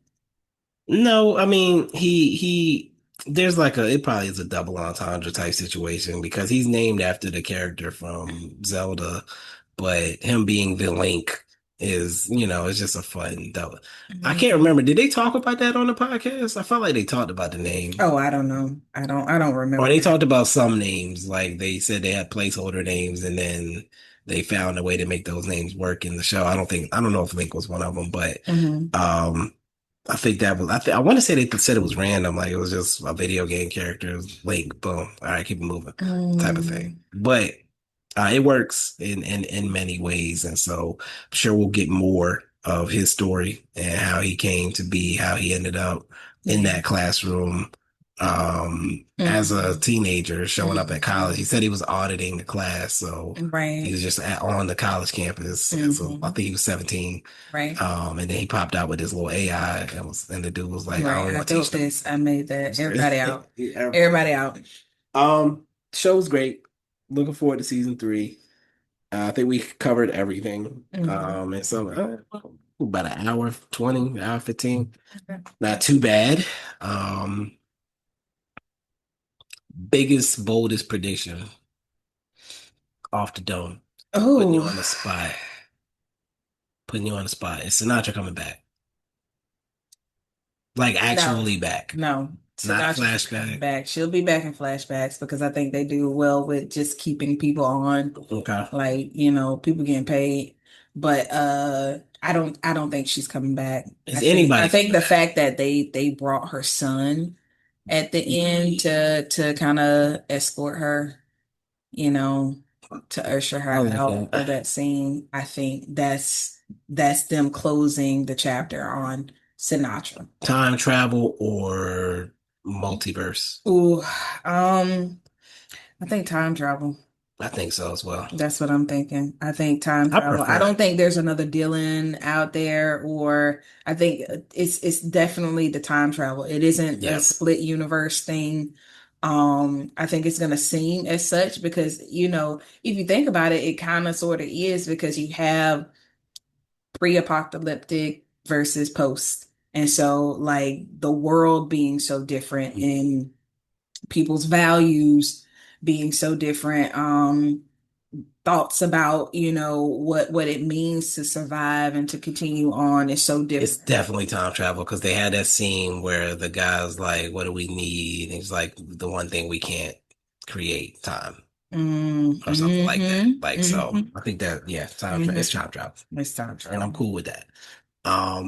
No, I mean he there's like it probably is a double entendre type situation because he's named after the character from Zelda, but him being the Link is, it's just a fun double. I can't Mhm. remember. Did they talk about that on the podcast? I felt like they talked about the name. Oh, I don't know. I don't Or they remember. talked about some names, like they said they had placeholder names and then they found a way to make those names work in the show. I don't know if Link was one of them, but Hmm. um I think that was I want to say they said it was random, like it was just a video game character, it was Link, boom, all right, keep it moving, type of thing. Mm, But it works in many ways, and so I'm sure we'll get more of his story and how he came to be, how he ended up in yeah. that classroom as a Hmm. teenager showing up at college. Hmm. He said he was auditing the class, so he Right. was just on the college campus. And so I Hmm. think he was 17. Right. And then he popped out with his little AI and the dude was like, I Right. don't I want to teach felt them. this. I made that. Everybody out. Yeah. Everybody out. Show's great. Looking forward to season 3. I think we covered everything. Mhm. And so about an hour 20, hour 15. Okay. Not too bad. Um, biggest, boldest prediction off the dome. Putting you Oh, on the spot. Putting you on the spot. Is Sinatra coming back? Like no, actually back. no. Not Sinatra's not coming flashback. back. She'll be back in flashbacks because I think they do well with just keeping people on, Okay. like, people getting paid. But I don't think she's coming back. I Is think I anybody coming think the back? fact that they brought her son at the end to kind of escort her, you know, to usher I her like out that. of that scene. I think that's them closing the chapter on Sinatra. Time travel or multiverse? Ooh, I think time travel. I think so as well. That's what I'm thinking. I think time I travel. I prefer. don't think there's another Dylan out there, or I think it's definitely the time travel. It isn't a Yeah. split universe thing. I think it's gonna seem as such because, if you think about it, it kind of sort of is because you have pre-apocalyptic versus post. And so like the world being so different and people's values being so different, thoughts about, what it means to survive and to continue on is so It's different. definitely time travel because they had that scene where the guy's like, "What do we need?" And he's like, "The one thing we can't create, time Mm, or something like that." hmm Like, so hmm I think that yeah, hmm it's time travel, It's time and I'm travel. cool with that.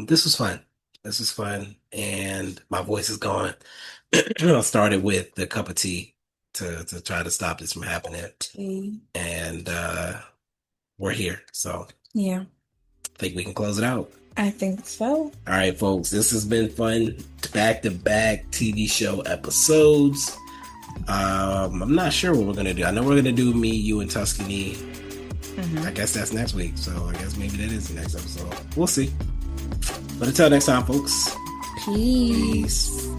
This was fun. This was fun, and my voice is going. I started with the cup of tea to try to stop this from happening, Tea. and we're here, so Yeah, I think we can close it out. I think so. All right, folks, this has been fun. Back to back TV show episodes. I'm not sure what we're gonna do. I know we're gonna do me, you, and Tuscany. I Hmm. guess that's next week. So I guess maybe that is the next episode. We'll see. But until next time, folks. Peace. Peace.